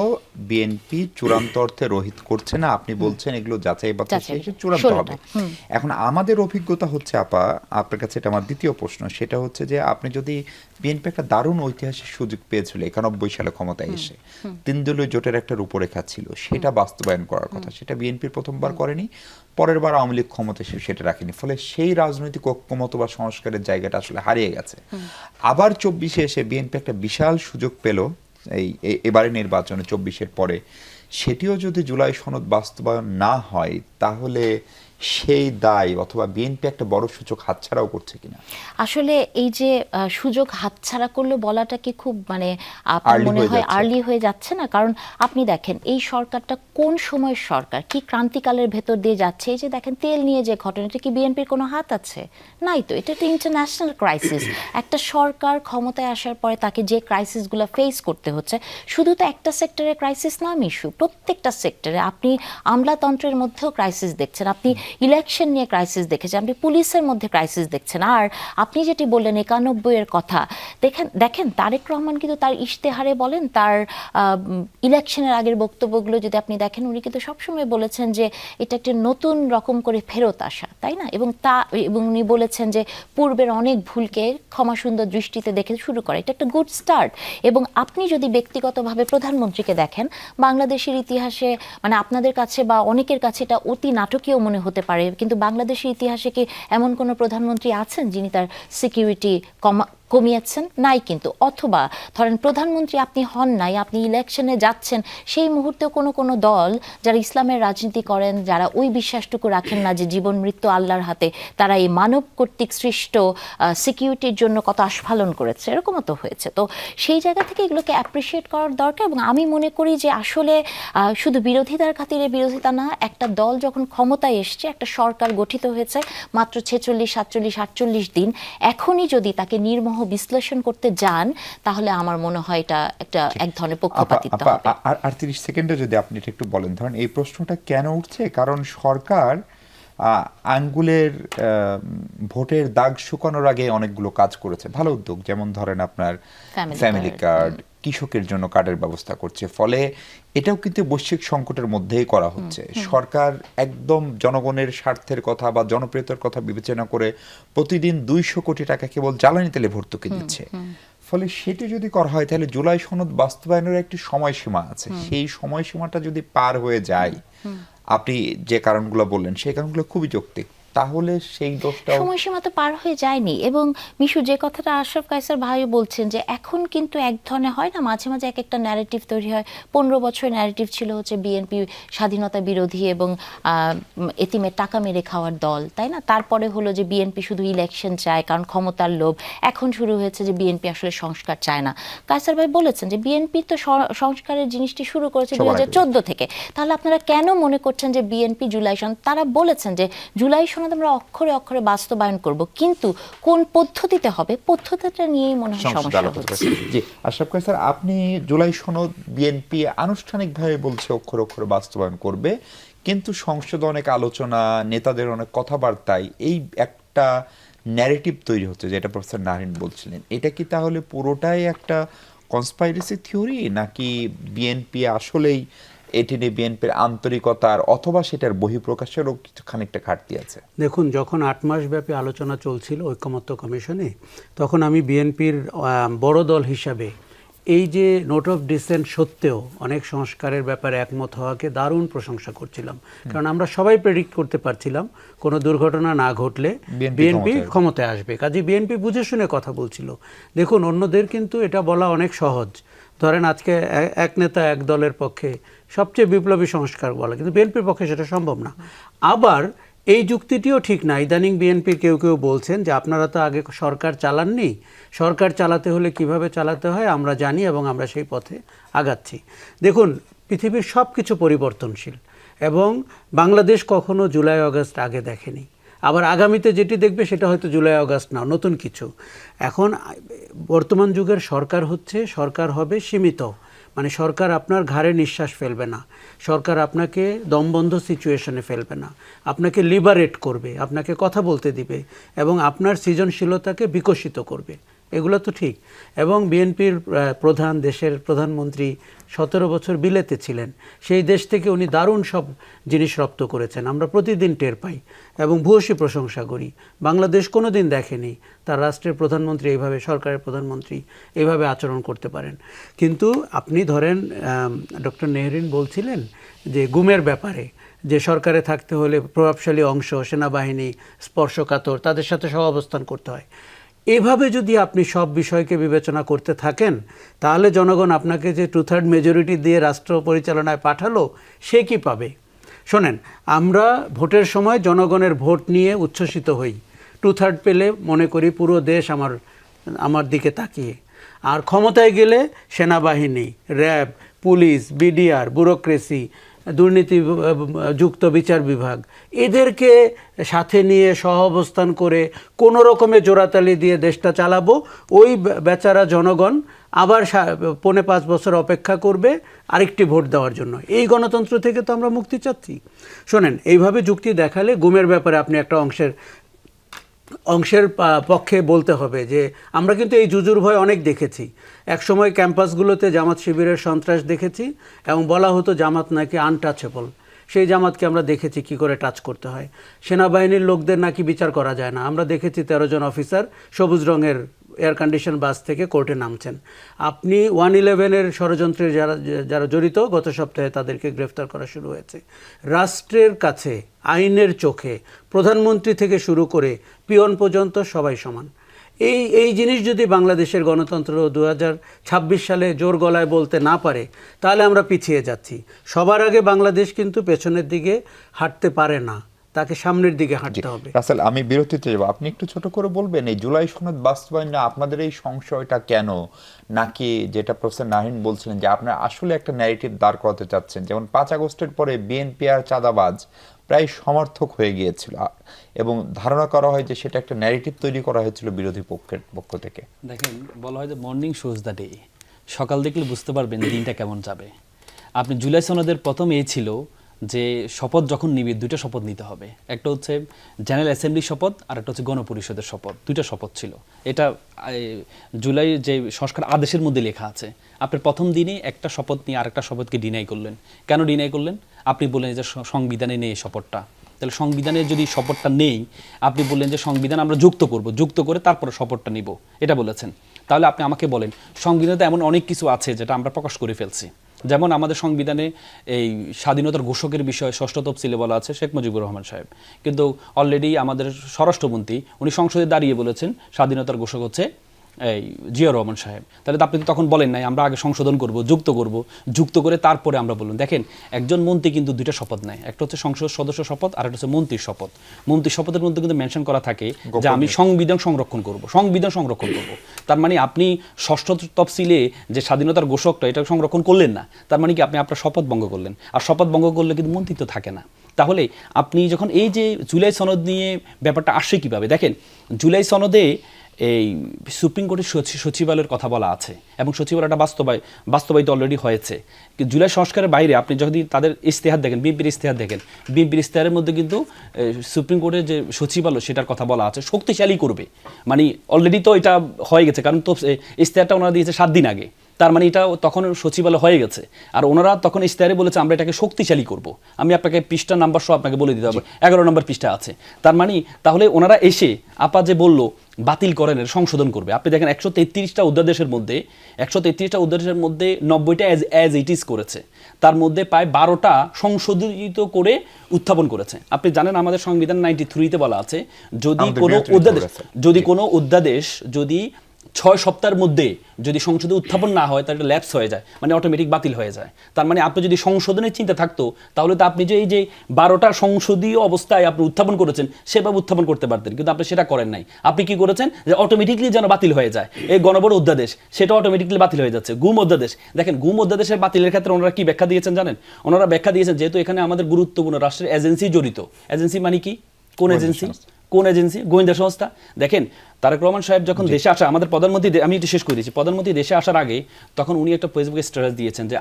বিএনপি চূড়ান্ত অর্থে রহিত করছে না, আপনি বলছেন এগুলো যাচাই বাছাই শেষে চূড়ান্ত হবে। এখন আমাদের অভিজ্ঞতা হচ্ছে আপা, আপনার কাছে এটা আমার দ্বিতীয় প্রশ্ন, সেটা হচ্ছে যে আপনি যদি বিএনপি একটা দারুণ ঐতিহাসিক সুযোগ পেয়েছিল 91 সালে ক্ষমতায় এসে, 3 দলীয় জোটের একটা রূপরেখা ছিল, সেটা বাস্তবায়ন করার কথা, সেটা বিএনপির প্রথমবার করেনি, পরের বার আওয়ামী লীগ ক্ষমতা এসে সেটা রাখেনি, ফলে সেই রাজনৈতিক ঐক্যমত বা সংস্কারের জায়গাটা আসলে হারিয়ে গেছে। আবার 24-এ এসে বিএনপি একটা বিশাল সুযোগ পেল এবারে নির্বাচনে, 24-এর পরে, সেটিও যদি জুলাই সনদ বাস্তবায়ন না হয় তাহলে সেই দায় অথবা বিএনপি একটা বড় সুযোগ হাতছাড়াও করছে কিনা? আসলে এই যে সুযোগ হাতছাড়া করলো বলাটা কি খুব মানে আপনার মনে হয় আর্লি হয়ে যাচ্ছে না? কারণ আপনি দেখেন এই সরকারটা কোন সময়ের সরকার, কি ক্রান্তিকালের ভেতর দিয়ে যাচ্ছে। এই যে দেখেন তেল নিয়ে যে ঘটনাটা, কি বিএনপির কোনো হাত আছে? নাই তো। এটা একটা ইন্টারন্যাশনাল ক্রাইসিস। একটা সরকার ক্ষমতায় আসার পরে তাকে যে ক্রাইসিসগুলো ফেস করতে হচ্ছে, শুধু তো একটা সেক্টরের ক্রাইসিস না মিশু, প্রত্যেকটা সেক্টরে। আপনি আমলাতন্ত্রের মধ্যেও ক্রাইসিস দেখছেন, আপনি ইলেকশন নিয়ে ক্রাইসিস দেখেছেন, আপনি পুলিশের মধ্যে ক্রাইসিস দেখছেন। আর আপনি যেটি বললেন 91-এর কথা, দেখেন তারেক রহমান কিন্তু তার ইশতেহারে বলেন, তার ইলেকশনের আগের বক্তব্যগুলো যদি আপনি দেখেন, উনি কিন্তু সবসময় বলেছেন যে এটা একটা নতুন রকম করে ফেরত আসা, তাই না? এবং উনি বলেছেন যে পূর্বের অনেক ভুলকে ক্ষমা সুন্দর দৃষ্টিতে দেখে শুরু করা, এটা একটা গুড স্টার্ট। এবং আপনি যদি ব্যক্তিগতভাবে প্রধানমন্ত্রীকে দেখেন, বাংলাদেশের ইতিহাসে মানে আপনাদের কাছে বা অনেকের কাছে এটা অতি নাটকীয় মনে হতে পারে, কিন্তু বাংলাদেশের ইতিহাসে কি এমন কোনো প্রধানমন্ত্রী আছেন যিনি তার সিকিউরিটি কমিয়েছেন? নাই কিন্তু। অথবা ধরেন প্রধানমন্ত্রী আপনি হন নাই, আপনি ইলেকশনে যাচ্ছেন, সেই মুহূর্তে কোনো দল যারা ইসলামের রাজনীতি করেন, যারা ওই বিশ্বাসটুকু রাখেন না যে জীবন মৃত্যু আল্লাহর হাতে, তারা এই মানব কর্তৃক সৃষ্ট সিকিউরিটির জন্য কত আস্ফালন করেছে, এরকমও তো হয়েছে। তো সেই জায়গা থেকে এগুলোকে অ্যাপ্রিসিয়েট করার দরকার। এবং আমি মনে করি যে আসলে শুধু বিরোধিতার খাতিরে বিরোধিতা না, একটা দল যখন ক্ষমতায় এসছে, একটা সরকার গঠিত হয়েছে মাত্র 46, 47, 48 দিন, এখনই যদি তাকে নির্মোহ বিশ্লেষণ করতে যান, তাহলে আমার মনে হয় এটা এক ধরনের পক্ষপাতিত্ব হবে। আর 30 সেকেন্ডে যদি আপনি এটা একটু বলেন, ধরেন এই প্রশ্নটা কেন উঠছে, কারণ সরকার আঙ্গুলের ভোটের দাগ শুকানোর আগে অনেকগুলো কাজ করেছে, ভালো উদ্যোগ, যেমন ধরেন আপনার ফ্যামিলি কার্ড, কৃষকের জন্য কার্ডের ব্যবস্থা করছে, ফলে এটাও কিন্তু বৈশ্বিক সংকটের মধ্যেই করা হচ্ছে। সরকার একদম জনগণের স্বার্থের কথা বা জনপ্রিয়তার কথা বিবেচনা করে প্রতিদিন 200 কোটি টাকা কেবল জ্বালানি তেলে ভর্তুকি দিচ্ছে। ফলে সেটি যদি করা হয় তাহলে জুলাই সনদ বাস্তবায়নের একটি সময়সীমা আছে, সেই সময়সীমাটা যদি পার হয়ে যায়, আপনি যে কারণগুলো বললেন সেই কারণগুলো খুবই যৌক্তিক, তাহলে সেই দোষটা সময়সীমা তো পার হয়ে যায়নি। এবং মিশু যে কথাটা আশরাফ কায়সার ভাই বলছেন যে এখন কিন্তু এক ধরনের হয় না, মাঝে মাঝে এক একটা ন্যারেটিভ তৈরি হয়। 15 বছরের ন্যারেটিভ ছিল হচ্ছে বিএনপি স্বাধীনতা বিরোধী এবং এতিমের টাকা মেরে খাওয়ার দল, তাই না? তারপরে হলো যে বিএনপি শুধু ইলেকশন চায় কারণ ক্ষমতার লোভ। এখন শুরু হয়েছে যে বিএনপি আসলে সংস্কার চায় না। কায়সার ভাই বলেছেন যে বিএনপি তো সংস্কারের জিনিসটি শুরু করেছে 2014 থেকে। তাহলে আপনারা কেন মনে করছেন যে বিএনপি জুলাই সনদ, তারা বলেছেন যে জুলাই সনদ আমরা অক্ষরে অক্ষরে বাস্তবায়ন করব, কিন্তু কোন পদ্ধতিতে হবে, পদ্ধতিটা নিয়েই মনে হয় সমস্যা হচ্ছে। জি আশরাফ কায়সার, আপনি জুলাই সনদ বিএনপি আনুষ্ঠানিকভাবে বলছে অক্ষরে অক্ষরে বাস্তবায়ন করবে, কিন্তু সংসদে অনেক আলোচনা, নেতাদের অনেক কথাবার্তায় এই একটা ন্যারেটিভ তৈরি হচ্ছে, যেটা প্রফেসর নাহিন বলছিলেন, এটা কি তাহলে পুরোটাই একটা কনস্পাইরেসি থিওরি, নাকি বিএনপি আসলেই এটি নিয়ে বিএনপির আন্তরিকতার অথবা সেটার বহিঃপ্রকাশেরও কিছু খানিকটা ঘাটতি আছে? দেখুন, যখন 8 মাস ব্যাপী আলোচনা চলছিল ঐকমত্য কমিশনে, তখন আমি বিএনপির বড় দল হিসাবে এই যে নোট অফ ডিসেন্ট সত্ত্বেও অনেক সংস্কারের ব্যাপারে একমত হওয়াকে দারুণ প্রশংসা করছিলাম। কারণ আমরা সবাই প্রেডিক্ট করতে পারছিলাম কোনো দুর্ঘটনা না ঘটলে বিএনপি ক্ষমতায় আসবে, কাজে বিএনপি বুঝে শুনে কথা বলছিল। দেখুন, অন্যদের কিন্তু এটা বলা অনেক সহজ। ধরেন আজকে এক নেতা এক দলের পক্ষে সবচেয়ে বিপ্লবী সংস্কার বলা, কিন্তু বিএনপির পক্ষে সেটা সম্ভব না। আবার এই যুক্তিটিও ঠিক না। ইদানিং বিএনপির কেউ কেউ বলছেন যে আপনারা তো আগে সরকার চালাননি, সরকার চালাতে হলে কিভাবে চালাতে হয় আমরা জানি এবং আমরা সেই পথে আগাচ্ছি। দেখুন, পৃথিবীর সব কিছু পরিবর্তনশীল এবং বাংলাদেশ কখনো জুলাই আগস্ট আগে দেখেনি। আবার আগামীতে যেটি দেখবে সেটা হয়তো জুলাই আগস্ট না, নতুন কিছু। এখন বর্তমান যুগের সরকার হচ্ছে, সরকার হবে সীমিত, মানে সরকার আপনার ঘাড়ে নিঃশ্বাস ফেলবে না, সরকার আপনাকে দমবন্ধ সিচুয়েশনে ফেলবে না, আপনাকে লিবারেট করবে, আপনাকে কথা বলতে দিবে এবং আপনার সৃজনশীলতাকে বিকশিত করবে। এগুলো তো ঠিক। এবং বিএনপির প্রধান, দেশের প্রধানমন্ত্রী 17 বছর বিলেতে ছিলেন, সেই দেশ থেকে উনি দারুণ সব জিনিস রপ্ত করেছেন, আমরা প্রতিদিন টের পাই এবং ভূয়সী প্রশংসা করি। বাংলাদেশ কোনো দিন দেখেনি তার রাষ্ট্রের প্রধানমন্ত্রী এইভাবে, সরকারের প্রধানমন্ত্রী এইভাবে আচরণ করতে পারেন। কিন্তু আপনি ধরেন ডক্টর নেহরিন বলছিলেন যে গুমের ব্যাপারে, যে সরকারে থাকতে হলে প্রভাবশালী অংশ, সেনাবাহিনী, স্পর্শকাতর, তাদের সাথে সহাবস্থান করতে হয়। এভাবে যদি আপনি সব বিষয়কে বিবেচনা করতে থাকেন, তাহলে জনগণ আপনাকে যে 2/3 মেজরিটি দিয়ে রাষ্ট্র পরিচালনায় পাঠালো, সে কি পাবে? শোনেন, আমরা ভোটের সময় জনগণের ভোট নিয়ে উচ্ছ্বসিত হই, 2/3 পেলে মনে করি পুরো দেশ আমার দিকে তাকিয়ে। আর ক্ষমতায় গেলে সেনাবাহিনী, র্যাব, পুলিশ, বিডিআর, ব্যুরোক্রেসি, দুর্নীতিযুক্ত বিচার বিভাগ, এদেরকে সাথে নিয়ে সহাবস্থান করে কোনো রকমে জোড়াতালি দিয়ে দেশটা চালাবো। ওই বেচারা জনগণ আবার 4.5 বছর অপেক্ষা করবে আরেকটি ভোট দেওয়ার জন্য। এই গণতন্ত্র থেকে তো আমরা মুক্তি চাচ্ছি। শোনেন, এইভাবে যুক্তি দেখালে গুমের ব্যাপারে আপনি একটা অংশের পক্ষে বলতে হবে যে আমরা কিন্তু এই জুজুর ভয় অনেক দেখেছি। একসময় ক্যাম্পাসগুলোতে জামাত শিবিরের সন্ত্রাস দেখেছি এবং বলা হতো জামাত নাকি আনটাচেবল। সেই জামাতকে আমরা দেখেছি কি করে টাচ করতে হয়। সেনাবাহিনীর লোকদের নাকি বিচার করা যায় না। আমরা দেখেছি 13 জন অফিসার সবুজ রঙের এয়ার কন্ডিশন বাস থেকে কোর্টে নামছেন। আপনি 111-এর ষড়যন্ত্রে যারা জড়িত, গত সপ্তাহে তাদেরকে গ্রেফতার করা শুরু হয়েছে। রাষ্ট্রের কাছে আইনের চোখে প্রধানমন্ত্রী থেকে শুরু করে পিয়ন পর্যন্ত সবাই সমান। এই জিনিস যদি বাংলাদেশের গণতন্ত্র 2026 সালে জোর গলায় বলতে না পারে, তাহলে আমরা পিছিয়ে যাচ্ছি। সবার আগে বাংলাদেশ কিন্তু পেছনের দিকে হাঁটতে পারে না, তাকে সামনের দিকে হাঁটতে হবে। রাসেল, আমি বিরতিতে যাব, আপনি একটু ছোট করে বলবেন এই জুলাই সনদ বাস্তবায়ন আপনাদের এই সংশয়টা কেন? নাকি যেটা প্রফেসর নাহিন বলছিলেন যে আপনারা আসলে একটা ন্যারেটিভ দাঁড় করাতে চাচ্ছেন, যেমন 5 আগস্টের পরে বিএনপি আর চাঁদাবাজ প্রায় সমর্থক হয়ে গিয়েছিল এবং ধারণা করা হয় যে সেটা একটা ন্যারেটিভ তৈরি করা হয়েছিল বিরোধী পক্ষ থেকে। দেখেন, বলা হয় যে মর্নিং শোজ দ্য ডে, সকাল দেখলে বুঝতে পারবেন দিনটা কেমন যাবে। আপনি জুলাই সনদের প্রথম এই ছিল যে শপথ যখন নিবে 2টা শপথ নিতে হবে, একটা হচ্ছে জেনারেল অ্যাসেম্বলি শপথ আর একটা হচ্ছে গণপরিষদের শপথ, 2টা শপথ ছিল। এটা জুলাই যে সংস্কার আদেশের মধ্যে লেখা আছে। আপনি প্রথম দিনে একটা শপথ নিয়ে আরেকটা শপথকে ডিনাই করলেন। কেন ডিনাই করলেন? আপনি বললেন যে সংবিধানে নেই শপথটা, তাহলে সংবিধানে যদি শপথটা নেই, আপনি বললেন যে সংবিধান আমরা যুক্ত করব, যুক্ত করে তারপরে শপথটা নিব, এটা বলেছেন। তাহলে আপনি আমাকে বলেন, সংবিধানে এমন অনেক কিছু আছে যেটা আমরা প্রকাশ করে ফেলছি। যেমন আমাদের সংবিধানে এই স্বাধীনতার ঘোষকের বিষয়ে 6ষ্ঠ তফসিলে বলা আছে শেখ মুজিবুর রহমান সাহেব, কিন্তু অলরেডি আমাদের স্বরাষ্ট্রমন্ত্রী উনি সংসদে দাঁড়িয়ে বলেছেন স্বাধীনতার ঘোষক হচ্ছে এই জিয়া রহমান সাহেব। তাহলে আপনি তো তখন বলেন নাই আমরা আগে সংশোধন করব, যুক্ত করে তারপরে আমরা বলুন। দেখেন, একজন মন্ত্রী কিন্তু 2টা শপথ নেয়, একটা হচ্ছে সংসদ সদস্য শপথ আর একটা হচ্ছে মন্ত্রীর শপথ। মন্ত্রীর শপথের মধ্যে কিন্তু মেনশন করা থাকে যে আমি সংবিধান সংরক্ষণ করব। তার মানে আপনি 6ষ্ঠ তফসিলে যে স্বাধীনতার ঘোষকটা এটা সংরক্ষণ করলেন না, তার মানে কি আপনি আপনার শপথ ভঙ্গ করলেন। আর শপথ ভঙ্গ করলে কিন্তু মন্ত্রিত্ব থাকে না। তাহলে আপনি যখন এই যে জুলাই সনদ নিয়ে ব্যাপারটা আসে কিভাবে, দেখেন জুলাই সনদে এই সুপ্রিম কোর্টের সচিবালয়ের কথা বলা আছে এবং সচিবালয়টা বাস্তবায়িত অলরেডি হয়েছে। জুলাই সংস্কারের বাইরে আপনি যদি তাদের ইশতেহার দেখেন, বিএনপির ইশতেহার দেখেন, বিএনপির ইশতেহারের মধ্যে কিন্তু সুপ্রিম কোর্টের যে সচিবালয় সেটার কথা বলা আছে শক্তিশালী করবে, মানে অলরেডি তো এটা হয়ে গেছে, কারণ তো ইশতেহারটা ওনারা দিয়েছে 7 দিন আগে, তার মানে এটা তখন সচিবালয় হয়ে গেছে। আর ওনারা তখন ইশতেহারে বলেছে আমরা এটাকে শক্তিশালী করব। আমি আপনাকে পৃষ্ঠা নাম্বার সহ আপনাকে বলে দিতে হবে, 11 নম্বর পৃষ্ঠা আছে। তার মানে তাহলে ওনারা এসে আপা যে বললো বাতিল করেন, সংশোধন করবে। আপনি দেখেন 133টা অধ্যাদেশের মধ্যে 90টা অ্যাজ ইট ইজ করেছে, তার মধ্যে প্রায় 12টা সংশোধিত করে উত্থাপন করেছে। আপনি জানেন আমাদের সংবিধান 93-তে বলা আছে যদি কোনো অধ্যাদেশ যদি 6 সপ্তাহের মধ্যে যদি সংসদে উত্থাপন না হয় তাহলে ল্যাপস হয়ে যায়, মানে অটোমেটিক বাতিল হয়ে যায়। তার মানে আপনি যদি সংশোধনের চিন্তা থাকতো তাহলে তো আপনি যে এই যে 12টা সংসদীয় অবস্থায় আপনি উত্থাপন করেছেন সেভাবে উত্থাপন করতে পারতেন, কিন্তু আপনি সেটা করেন নাই। আপনি কি করেছেন যে অটোমেটিকলি যেন বাতিল হয়ে যায়, এই গণবর অধ্যাদেশ সেটা অটোমেটিকলি বাতিল হয়ে যাচ্ছে। গুম অধ্যাদেশ দেখেন, গুম অধ্যাদেশের বাতিলের ক্ষেত্রে ওনারা কি ব্যাখ্যা দিয়েছেন জানেন? ওনারা ব্যাখ্যা দিয়েছেন যেহেতু এখানে আমাদের গুরুত্বপূর্ণ রাষ্ট্রের এজেন্সি জড়িত। এজেন্সি মানে কি? কোন এজেন্সি? গোয়েন্দা সংস্থা। দেখেন তারেক রহমান সাহেব যখন দেশে আসা, আমাদের প্রধানমন্ত্রী, আমি এটা শেষ করে দিচ্ছি, প্রধানমন্ত্রী দেশে আসার আগে তখন উনি একটা ফেসবুকে স্ট্যাটাস দিয়েছেন যে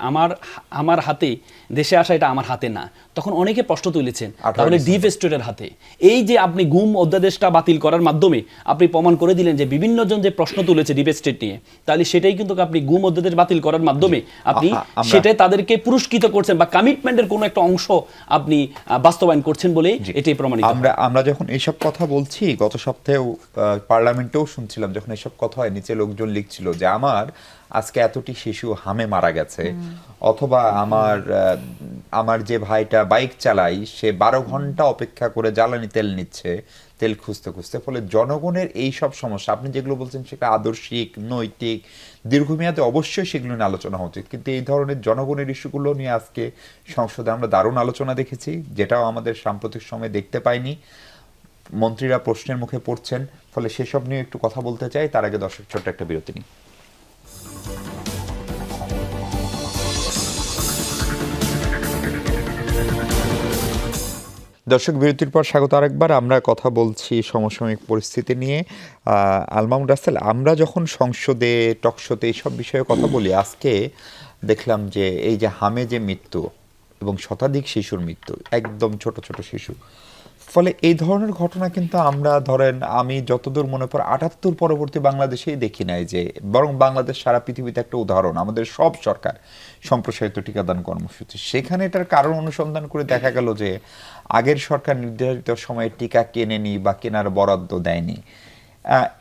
আমার হাতে দেশে আসা, এটা আমার হাতে না। তখন অনেকে প্রশ্ন তুলেছেন তাহলে ডিপ স্টেটের হাতে। এই যে আপনি গুম অধ্যাদেশটা বাতিল করার মাধ্যমে আপনি প্রমাণ করে দিলেন যে বিভিন্ন জন যে প্রশ্ন তুলেছে ডিপ স্টেট নিয়ে, তাহলে সেটাই কিন্তু আপনি গুম অধ্যাদেশ বাতিল করার মাধ্যমে আপনি সেটাই তাদেরকে পুরস্কৃত করছেন বা কমিটমেন্টের কোনো একটা অংশ আপনি বাস্তবায়ন করছেন বলে এটাই প্রমাণিত। আমরা যখন এইসব কথা বলছি, গত সপ্তাহেও পার্লামেন্টেও শুনছিলাম যখন এসব কথা হয়, নিচে লোকজন লিখছিল যে আমার আজকে এতটি শিশু হামে মারা গেছে, অথবা আমার যে ভাইটা বাইক চালাই সে 12 ঘন্টা অপেক্ষা করে জ্বালানি তেল নিচ্ছে, তেল খুঁজতে খুঁজতে। ফলে জনগণের এই সব সমস্যা আপনি যেগুলো বলছেন সেটা আদর্শিক, নৈতিক, দীর্ঘমেয়াদে অবশ্যই সেগুলো নিয়ে আলোচনা হওয়া উচিত, কিন্তু এই ধরনের জনগণের ইস্যুগুলো নিয়ে আজকে সংসদে আমরা দারুণ আলোচনা দেখেছি, যেটাও আমাদের সাম্প্রতিক সময়ে দেখতে পাইনি। মন্ত্রীরা প্রশ্নের মুখে পড়ছেন, ফলে সেসব নিয়ে একটু কথা বলতে চাই। তার আগে দর্শক ছোট্ট একটা বিরতি নিই। দর্শক বিরতির পর স্বাগত আরেকবার। আমরা কথা বলছি সমসাময়িক পরিস্থিতি নিয়ে। আলমামুদ রাসেল, আমরা যখন সংসদে, টকশোতে এইসব বিষয়ে কথা বলি, আজকে দেখলাম যে এই যে হামে যে মৃত্যু এবং শতাধিক শিশুর মৃত্যু, একদম ছোট ছোট শিশু, ফলে এই ধরনের ঘটনা কিন্তু আমরা আমি যতদূর মনে পড়ে 78 পরবর্তী বাংলাদেশেই দেখি নাই, যে বরং বাংলাদেশ সারা পৃথিবীতে একটা উদাহরণ। আমাদের সব সরকার সম্প্রসারিত টিকাদান কর্মসূচি, সেখানে এটার কারণ অনুসন্ধান করে দেখা গেল যে আগের সরকার নির্ধারিত সময়ে টিকা কেনেনি বা কেনার বরাদ্দ দেয়নি।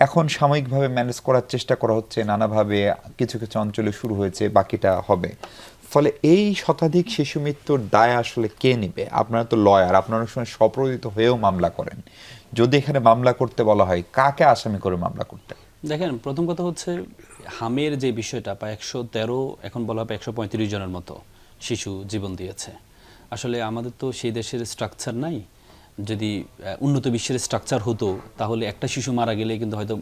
এখন সাময়িকভাবে ম্যানেজ করার চেষ্টা করা হচ্ছে নানাভাবে, কিছু কিছু অঞ্চলে শুরু হয়েছে, বাকিটা হবে। ফলে এই শতাধিক শিশু মৃত্যুর দায় আসলে কে নেবে? আপনারা তো লয়ার, আপনারা অনেক সময় স্বপ্রণোদিত হয়েও মামলা করেন। যদি এখানে মামলা করতে বলা হয়, কাকে আসামি করে মামলা করতে? দেখেন, প্রথম কথা হচ্ছে হামের যে বিষয়টা, প্রায় 113, এখন বলা হবে 135 জনের মতো শিশু জীবন দিয়েছে। আসলে আমাদের তো সেই দেশের স্ট্রাকচার নাই। যদি উন্নত বিশ্বের স্ট্রাকচার হতো তাহলে একটা শিশু মারা গেলে কিন্তু হয়তো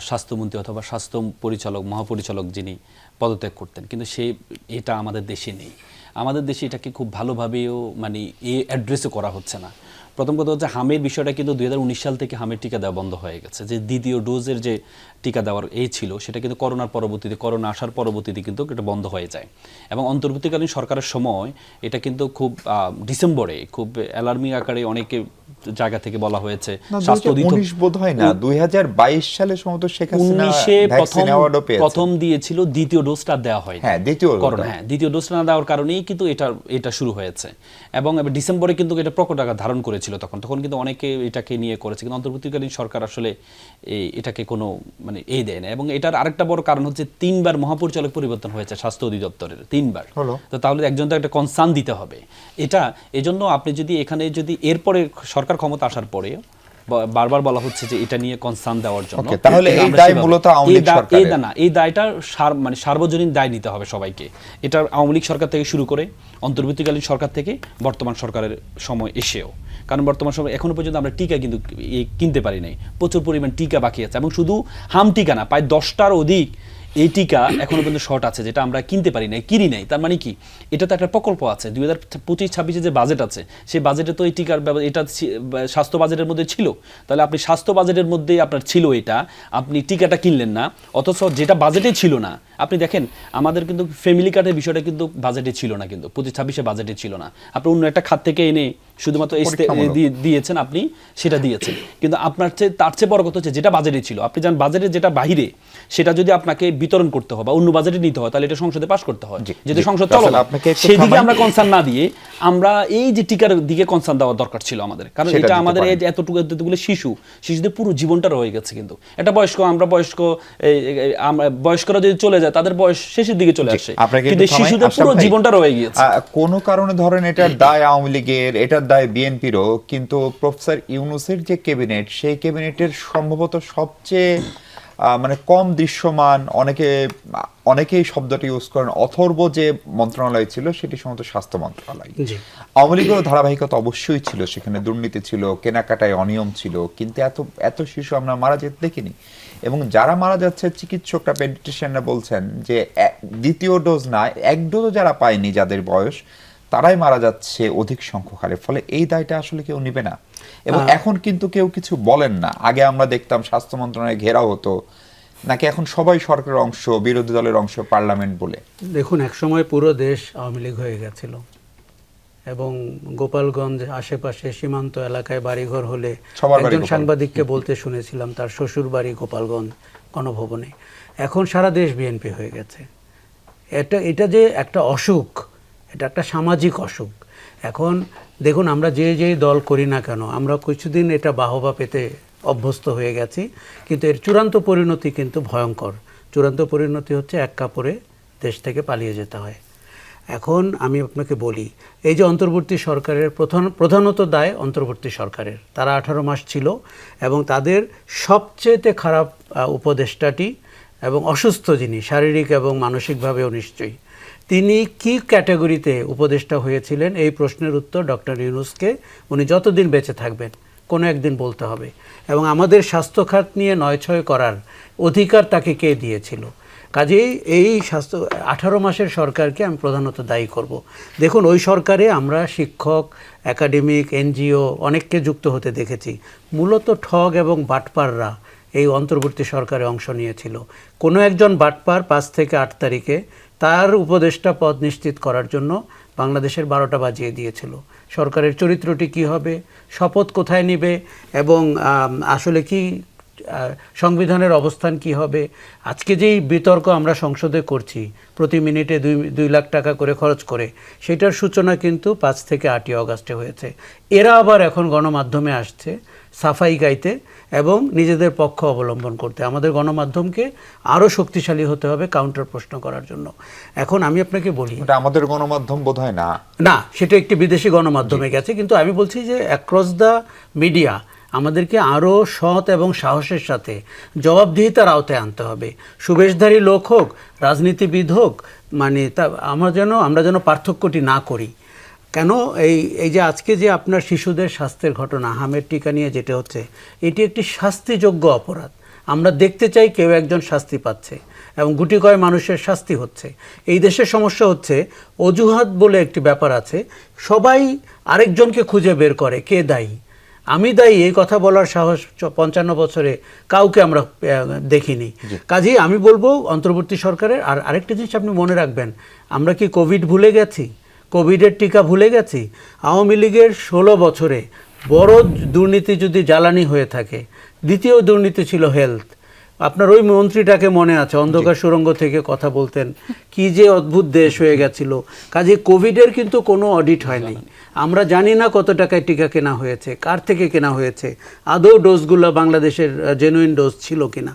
স্বাস্থ্যমন্ত্রী অথবা স্বাস্থ্য পরিচালক, মহাপরিচালক যিনি পদত্যাগ করতেন, কিন্তু এটা আমাদের দেশে নেই। আমাদের দেশে এটাকে খুব ভালোভাবেও মানে অ্যাড্রেসও করা হচ্ছে না। প্রথম কথা হচ্ছে হামের বিষয়টা কিন্তু 2019 সাল থেকে হামের টিকা দেওয়া বন্ধ হয়ে গেছে। যে দ্বিতীয় ডোজের যে টিকা দেওয়ার ছিল সেটা কিন্তু করোনা আসার পরবর্তীতে কিন্তু এটা বন্ধ হয়ে যায়। এবং অন্তর্বর্তীকালীন সরকারের সময় এটা কিন্তু খুব ডিসেম্বরে খুব অ্যালার্মিং আকারে অনেকে জায়গা থেকে বলা হয়েছে। স্বাস্থ্য অধিদপ্তর 2022 সালে সম্ভবত শেখ হাসিনা ভ্যাকসিন অ্যাওয়ার্ডও পেয়েছে। প্রথম দিয়েছিল, দ্বিতীয় ডোজটা দেওয়া হয়নি। দ্বিতীয় ডোজটা না দেওয়ার কারণেই কিন্তু এটা শুরু হয়েছে। এবং ডিসেম্বরে কিন্তু এটা প্রকট আকার ধারণ করেছিল। তখন কিন্তু অনেকে এটাকে নিয়ে করেছে, কিন্তু অন্তর্বর্তীকালীন সরকার আসলে এটাকে কোনো মানে দেয় না। এবং এটার আরেকটা বড় কারণ হচ্ছে 3বার মহাপরিচালক পরিবর্তন হয়েছে স্বাস্থ্য অধিদপ্তরের, 3বার। তো তাহলে একজন তো একটা কনসার্ন দিতে হবে। এজন্য আপনি যদি এখানে যদি এরপরে সরকার ক্ষমতা আসার পরে বারবার বলা হচ্ছে যে এটা নিয়ে কনসার্ন দেওয়ার জন্য, তাহলে এই দায় মূলত আওয়ামী লীগ সরকারের। এই দায়টা মানে সার্বজনীন দায় নিতে হবে সবাইকে। এটা আওয়ামী লীগ সরকার থেকে শুরু করে অন্তর্বর্তীকালীন সরকার থেকে বর্তমান সরকারের সময় এসেও, কারণ বর্তমান সময় এখনো পর্যন্ত আমরা টিকা কিন্তু কিনতে পারি নাই। প্রচুর পরিমাণ টিকা বাকি আছে, এবং শুধু হাম টিকা না, প্রায় 10টার অধিক এই টিকা এখনো পর্যন্ত শর্ট আছে, যেটা আমরা কিনতে পারি নাই, কিনি নাই। তার মানে কি, এটা তো একটা প্রকল্প আছে, 2025-26 যে বাজেট আছে, সেই বাজেটে তো এই টিকার এটা স্বাস্থ্য বাজেটের মধ্যে ছিল। তাহলে আপনি স্বাস্থ্য বাজেটের মধ্যেই আপনার ছিল এটা, আপনি টিকাটা কিনলেন না, অথচ যেটা বাজেটে ছিল না। আপনি দেখেন আমাদের কিন্তু ফ্যামিলি কার্ডের বিষয়টা কিন্তু বাজেটে ছিল না, কিন্তু 25-26 বাজেটে ছিল না। আপনি অন্য একটা খাত থেকে এনে শুধুমাত্র দিয়েছেন, আপনি সেটা দিয়েছেন। কিন্তু আপনার তার চেয়ে বড় কথা হচ্ছে যেটা বাজেটে ছিল, আপনি জানেন বাজেটে যেটা বাহিরে, সেটা যদি আপনাকে বিতরণ করতে হয় বা অন্য বাজেটে নিতে হয়, তাহলে এটা সংসদে পাস করতে হয়। যদি সংসদ চলো সেদিকে আমরা কনসার্ন না দিয়ে আমরা এই যে টিকার দিকে কনসার্ন দেওয়া দরকার ছিল আমাদের, কারণ এটা আমাদের এতটুকু শিশুদের পুরো জীবনটা রয়ে গেছে। কিন্তু এটা বয়স্করা যদি চলে যায়, তাদের বয়স শেষের দিকে চলে আসে, কিন্তু শিশুদের পুরো জীবনটা রয়ে গিয়েছে। কোনো কারণে ধরেন এটার দায় আওয়ামী লীগের, এটার দায় বিএনপিরও, কিন্তু প্রফেসর ইউনূসের যে ক্যাবিনেট, সেই ক্যাবিনেটের সম্ভবত সবচেয়ে মানে কম দৃশ্যমান, অনেকেই শব্দটি ইউজ করেন, অথর্ব যে মন্ত্রণালয় ছিল সেটি সম্ভবত স্বাস্থ্য মন্ত্রণালয়। আওয়ামী লীগেরও ধারাবাহিকতা অবশ্যই ছিল, সেখানে দুর্নীতি ছিল, কেনাকাটায় অনিয়ম ছিল, কিন্তু এত শিশু আমরা মারা যেতে দেখিনি। এবং যারা মারা যাচ্ছে, চিকিৎসকরা, পেডিয়াট্রিশিয়ানরা বলছেন যে দ্বিতীয় ডোজ না, এক ডোজও যারা পায়নি, যাদের বয়স, তারাই মারা যাচ্ছে অধিক সংখ্যক হারে। ফলে এই দায়টা আসলে কেউ নিবে না, এবং এখন কিন্তু কেউ কিছু বলেন না। আগে আমরা দেখতাম স্বাস্থ্য মন্ত্রণালয়ে ঘেরাও হতো, নাকি এখন সবাই সরকারের অংশ, বিরোধী দলের অংশ, পার্লামেন্ট বলে? দেখুন, একসময় পুরো দেশ আওয়ামী লীগ হয়ে গেছিল, এবং গোপালগঞ্জ আশেপাশে সীমান্ত এলাকায় বাড়িঘর হলে একজন সাংবাদিককে বলতে শুনেছিলাম তার শ্বশুর বাড়ি গোপালগঞ্জ গণভবনে। এখন সারা দেশ বিএনপি হয়ে গেছে। এটা যে একটা অসুখ, এটা একটা সামাজিক অসুখ। এখন দেখুন, আমরা যে দল করি না কেন, আমরা কিছুদিন এটা বাহবা পেতে অভ্যস্ত হয়ে গেছি, কিন্তু এর চূড়ান্ত পরিণতি কিন্তু ভয়ঙ্কর। চূড়ান্ত পরিণতি হচ্ছে এক কাপড়ে দেশ থেকে পালিয়ে যেতে হয়। এখন আমি আপনাকে বলি, এই যে অন্তর্বর্তী সরকারের প্রধানত দায় অন্তর্বর্তী সরকারের, তারা 18 মাস ছিল, এবং তাদের সবচেয়ে খারাপ উপদেষ্টাটি এবং অসুস্থ যিনি, শারীরিক এবং মানসিকভাবেও নিশ্চয়ই, তিনি কি ক্যাটাগরিতে উপদেষ্টা হয়েছিলেন, এই প্রশ্নের উত্তর ডক্টর ইউনূসকে উনি যতদিন বেঁচে থাকবেন কোনো একদিন বলতে হবে। এবং আমাদের স্বাস্থ্যখাত নিয়ে নয়ছয় করার অধিকার তাকে কে দিয়েছিল? কাজেই এই 18 মাসের সরকারকে আমি প্রধানত দায়ী করব। দেখুন, ওই সরকারে আমরা শিক্ষক, একাডেমিক, এনজিও অনেককে যুক্ত হতে দেখেছি। মূলত ঠগ এবং বাটপাররা এই অন্তর্বর্তী সরকারে অংশ নিয়েছিল। কোনো একজন বাটপার 5 থেকে 8 তারিখে তার উপদেষ্টা পদ নিশ্চিত করার জন্য বাংলাদেশের 12টা বাজিয়ে দিয়েছিল। সরকারের চরিত্রটি কি হবে, শপথ কোথায় নেবে, এবং আসলে কি সংবিধানের অবস্থান কি হবে। আজকে যেই বিতর্ক আমরা সংসদে করছি, প্রতি মিনিটে 2 লাখ টাকা করে খরচ করে, সেটার সূচনা কিন্তু 5 থেকে 8ই অগাস্টে হয়েছে। এরা আবার এখন গণমাধ্যমে আসছে সাফাই গাইতে এবং নিজেদের পক্ষ অবলম্বন করতে। আমাদের গণমাধ্যমকে আরও শক্তিশালী হতে হবে কাউন্টার প্রশ্ন করার জন্য। এখন আমি আপনাকে বলি, আমাদের গণমাধ্যম বোধহয় না, সেটা একটি বিদেশি গণমাধ্যমে গেছে, কিন্তু আমি বলছি যে অ্যাক্রস দ্য মিডিয়া আমাদেরকে আরও সৎ এবং সাহসের সাথে জবাবদিহিতার আওতায় আনতে হবে। সুবেশধারী লোক হোক, রাজনীতিবিদ হোক, মানে আমরা যেন পার্থক্যটি না করি। কেন এই যে আজকে যে আপনার শিশুদের স্বাস্থ্যের ঘটনা, হামের টিকা নিয়ে যেটা হচ্ছে, এটি একটি শাস্তিযোগ্য অপরাধ। আমরা দেখতে চাই কেউ একজন শাস্তি পাচ্ছে এবং গুটি কয়েক মানুষের শাস্তি হচ্ছে। এই দেশের সমস্যা হচ্ছে অজুহাত বলে একটি ব্যাপার আছে, সবাই আরেকজনকে খুঁজে বের করে কে দায়ী। আমি দায়ী এই কথা বলার সাহস 55 বছরে কাউকে আমরা দেখিনি। কাজেই আমি বলবো অন্তর্বর্তী সরকারের আরেকটা জিনিস আপনি মনে রাখবেন, আমরা কি কোভিড ভুলে গেছি? কোভিডের টিকা ভুলে গেছি? আওয়ামী লীগের 16 বছরে বড় দুর্নীতি যদি জ্বালানি হয়ে থাকে, দ্বিতীয় দুর্নীতি ছিল হেলথ। আপনার ওই মন্ত্রীটাকে মনে আছে, অন্ধকার সুড়ঙ্গ থেকে কথা বলতেন, কি যে অদ্ভুত দেশ হয়ে গেছিল। কাজে কোভিডের কিন্তু কোনো অডিট হয়নি। আমরা জানি না কত টাকায় টিকা কেনা হয়েছে, কার থেকে কেনা হয়েছে, আদৌ ডোজগুলো বাংলাদেশের জেনুইন ডোজ ছিল কিনা।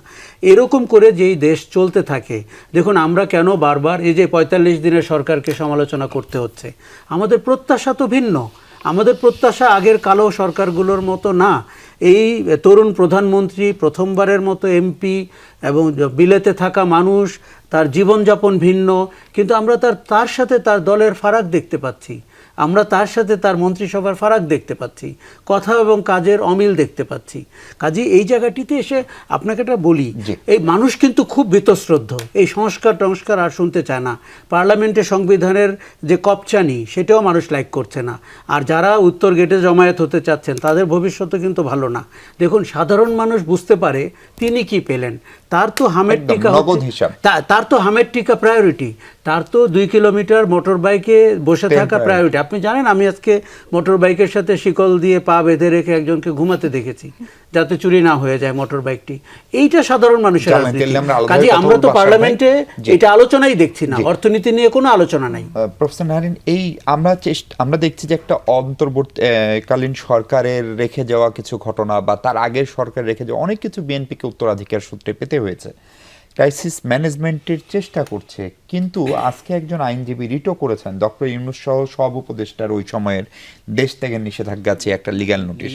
এরকম করে যেই দেশ চলতে থাকে, দেখুন আমরা কেন বারবার এই যে 45 দিনের সরকারকে সমালোচনা করতে হচ্ছে, আমাদের প্রত্যাশা তো ভিন্ন। আমাদের প্রত্যাশা আগের কালো সরকারগুলোর মতো না। এই তরুণ প্রধানমন্ত্রী, প্রথমবারের মতো এমপি, এবং বিলেতে থাকা মানুষ, তার জীবনযাপন ভিন্ন, কিন্তু আমরা তার সাথে তার দলের ফারাক দেখতে পাচ্ছি। আমরা তার সাথে তার মন্ত্রিসভার ফারাক দেখতে পাচ্ছি, কথা এবং কাজের অমিল দেখতে পাচ্ছি। কাজে এই জায়গাটিতে এসে আপনাকে একটা বলি, এই মানুষ কিন্তু খুব বীতশ্রদ্ধ, এই সংস্কার আর শুনতে চায় না। পার্লামেন্টে সংবিধানের যে কপচানি সেটাও মানুষ লাইক করছে না। আর যারা উত্তর গেটে জমায়েত হতে চাচ্ছেন তাদের ভবিষ্যৎ কিন্তু ভালো না। দেখুন, সাধারণ মানুষ বুঝতে পারে তিনি কি পেলেন। তার তো হামের টিকা, তার তো হামের টিকা প্রায়োরিটি, তার তো 2 কিলোমিটার মোটর বাইকে বসে থাকা প্রায়োরিটি। আপনি জানেন, আমি আজকে মোটর বাইকের সাথে শিকল দিয়ে পা বেঁধে রেখে একজনকে ঘুমাতে দেখেছি যাতে চুরি না হয়ে যায় মোটর বাইকটি। এইটা সাধারণ মানুষের রাজনীতি। কাজে আমরা তো পার্লামেন্টে এটা আলোচনাই দেখছি না, অর্থনীতি নিয়ে কোনো আলোচনা নাই। প্রফেসর নাহারিন, এই আমরা দেখছি যে একটা অন্তর্বর্তীকালীন সরকারের রেখে যাওয়া কিছু ঘটনা বা তার আগের সরকার রেখে যাওয়া অনেক কিছু বিএনপিকে উত্তরাধিকার সূত্রে পেতে হয়েছে। ক্রাইসিস ম্যানেজমেন্টের চেষ্টা করছে, কিন্তু আজকে একজন আইনজীবী রিটও করেছেন ডক্টর ইউনূস সহ সব উপদেষ্টার ওই সময়ের দেশ থেকে নিষেধাজ্ঞা আছে একটা লিগ্যাল নোটিশ।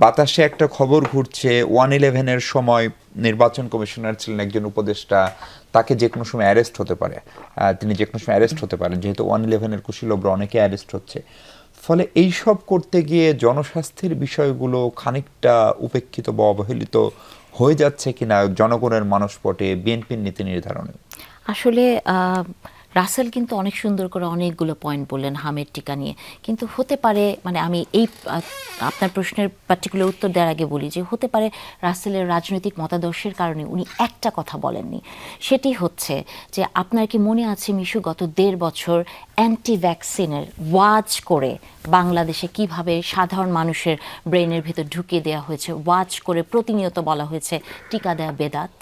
বাতাসে একটা খবর ঘুরছে 1/11-এর সময় নির্বাচন কমিশনার ছিলেন একজন উপদেষ্টা, তাকে যে কোনো সময় অ্যারেস্ট হতে পারে, তিনি যে কোনো সময় অ্যারেস্ট হতে পারেন, যেহেতু 1/11-এর কুশীলবরা অনেকে অ্যারেস্ট হচ্ছে। ফলে এইসব করতে গিয়ে জনস্বাস্থ্যের বিষয়গুলো খানিকটা উপেক্ষিত বা অবহেলিত হয়ে যাচ্ছে কিনা জনগণের মানসপটে বিএনপির নীতি নির্ধারণে? আসলে রাসেল কিন্তু অনেক সুন্দর করে অনেকগুলো পয়েন্ট বললেন হামের টিকা নিয়ে, কিন্তু হতে পারে, মানে আমি এই আপনার প্রশ্নের পার্টিকুলার উত্তর দেওয়ার আগে বলি যে হতে পারে রাসেলের রাজনৈতিক মতাদর্শের কারণে উনি একটা কথা বলেননি। সেটি হচ্ছে যে আপনার কি মনে আছে মিশু, গত 1.5 বছর অ্যান্টি ভ্যাকসিনের ওয়াজ করে বাংলাদেশে কিভাবে সাধারণ মানুষের ব্রেনের ভিতর ঢুকিয়ে দেওয়া হয়েছে, ওয়াজ করে প্রতিনিয়ত বলা হয়েছে টিকা দেওয়া বেদাত।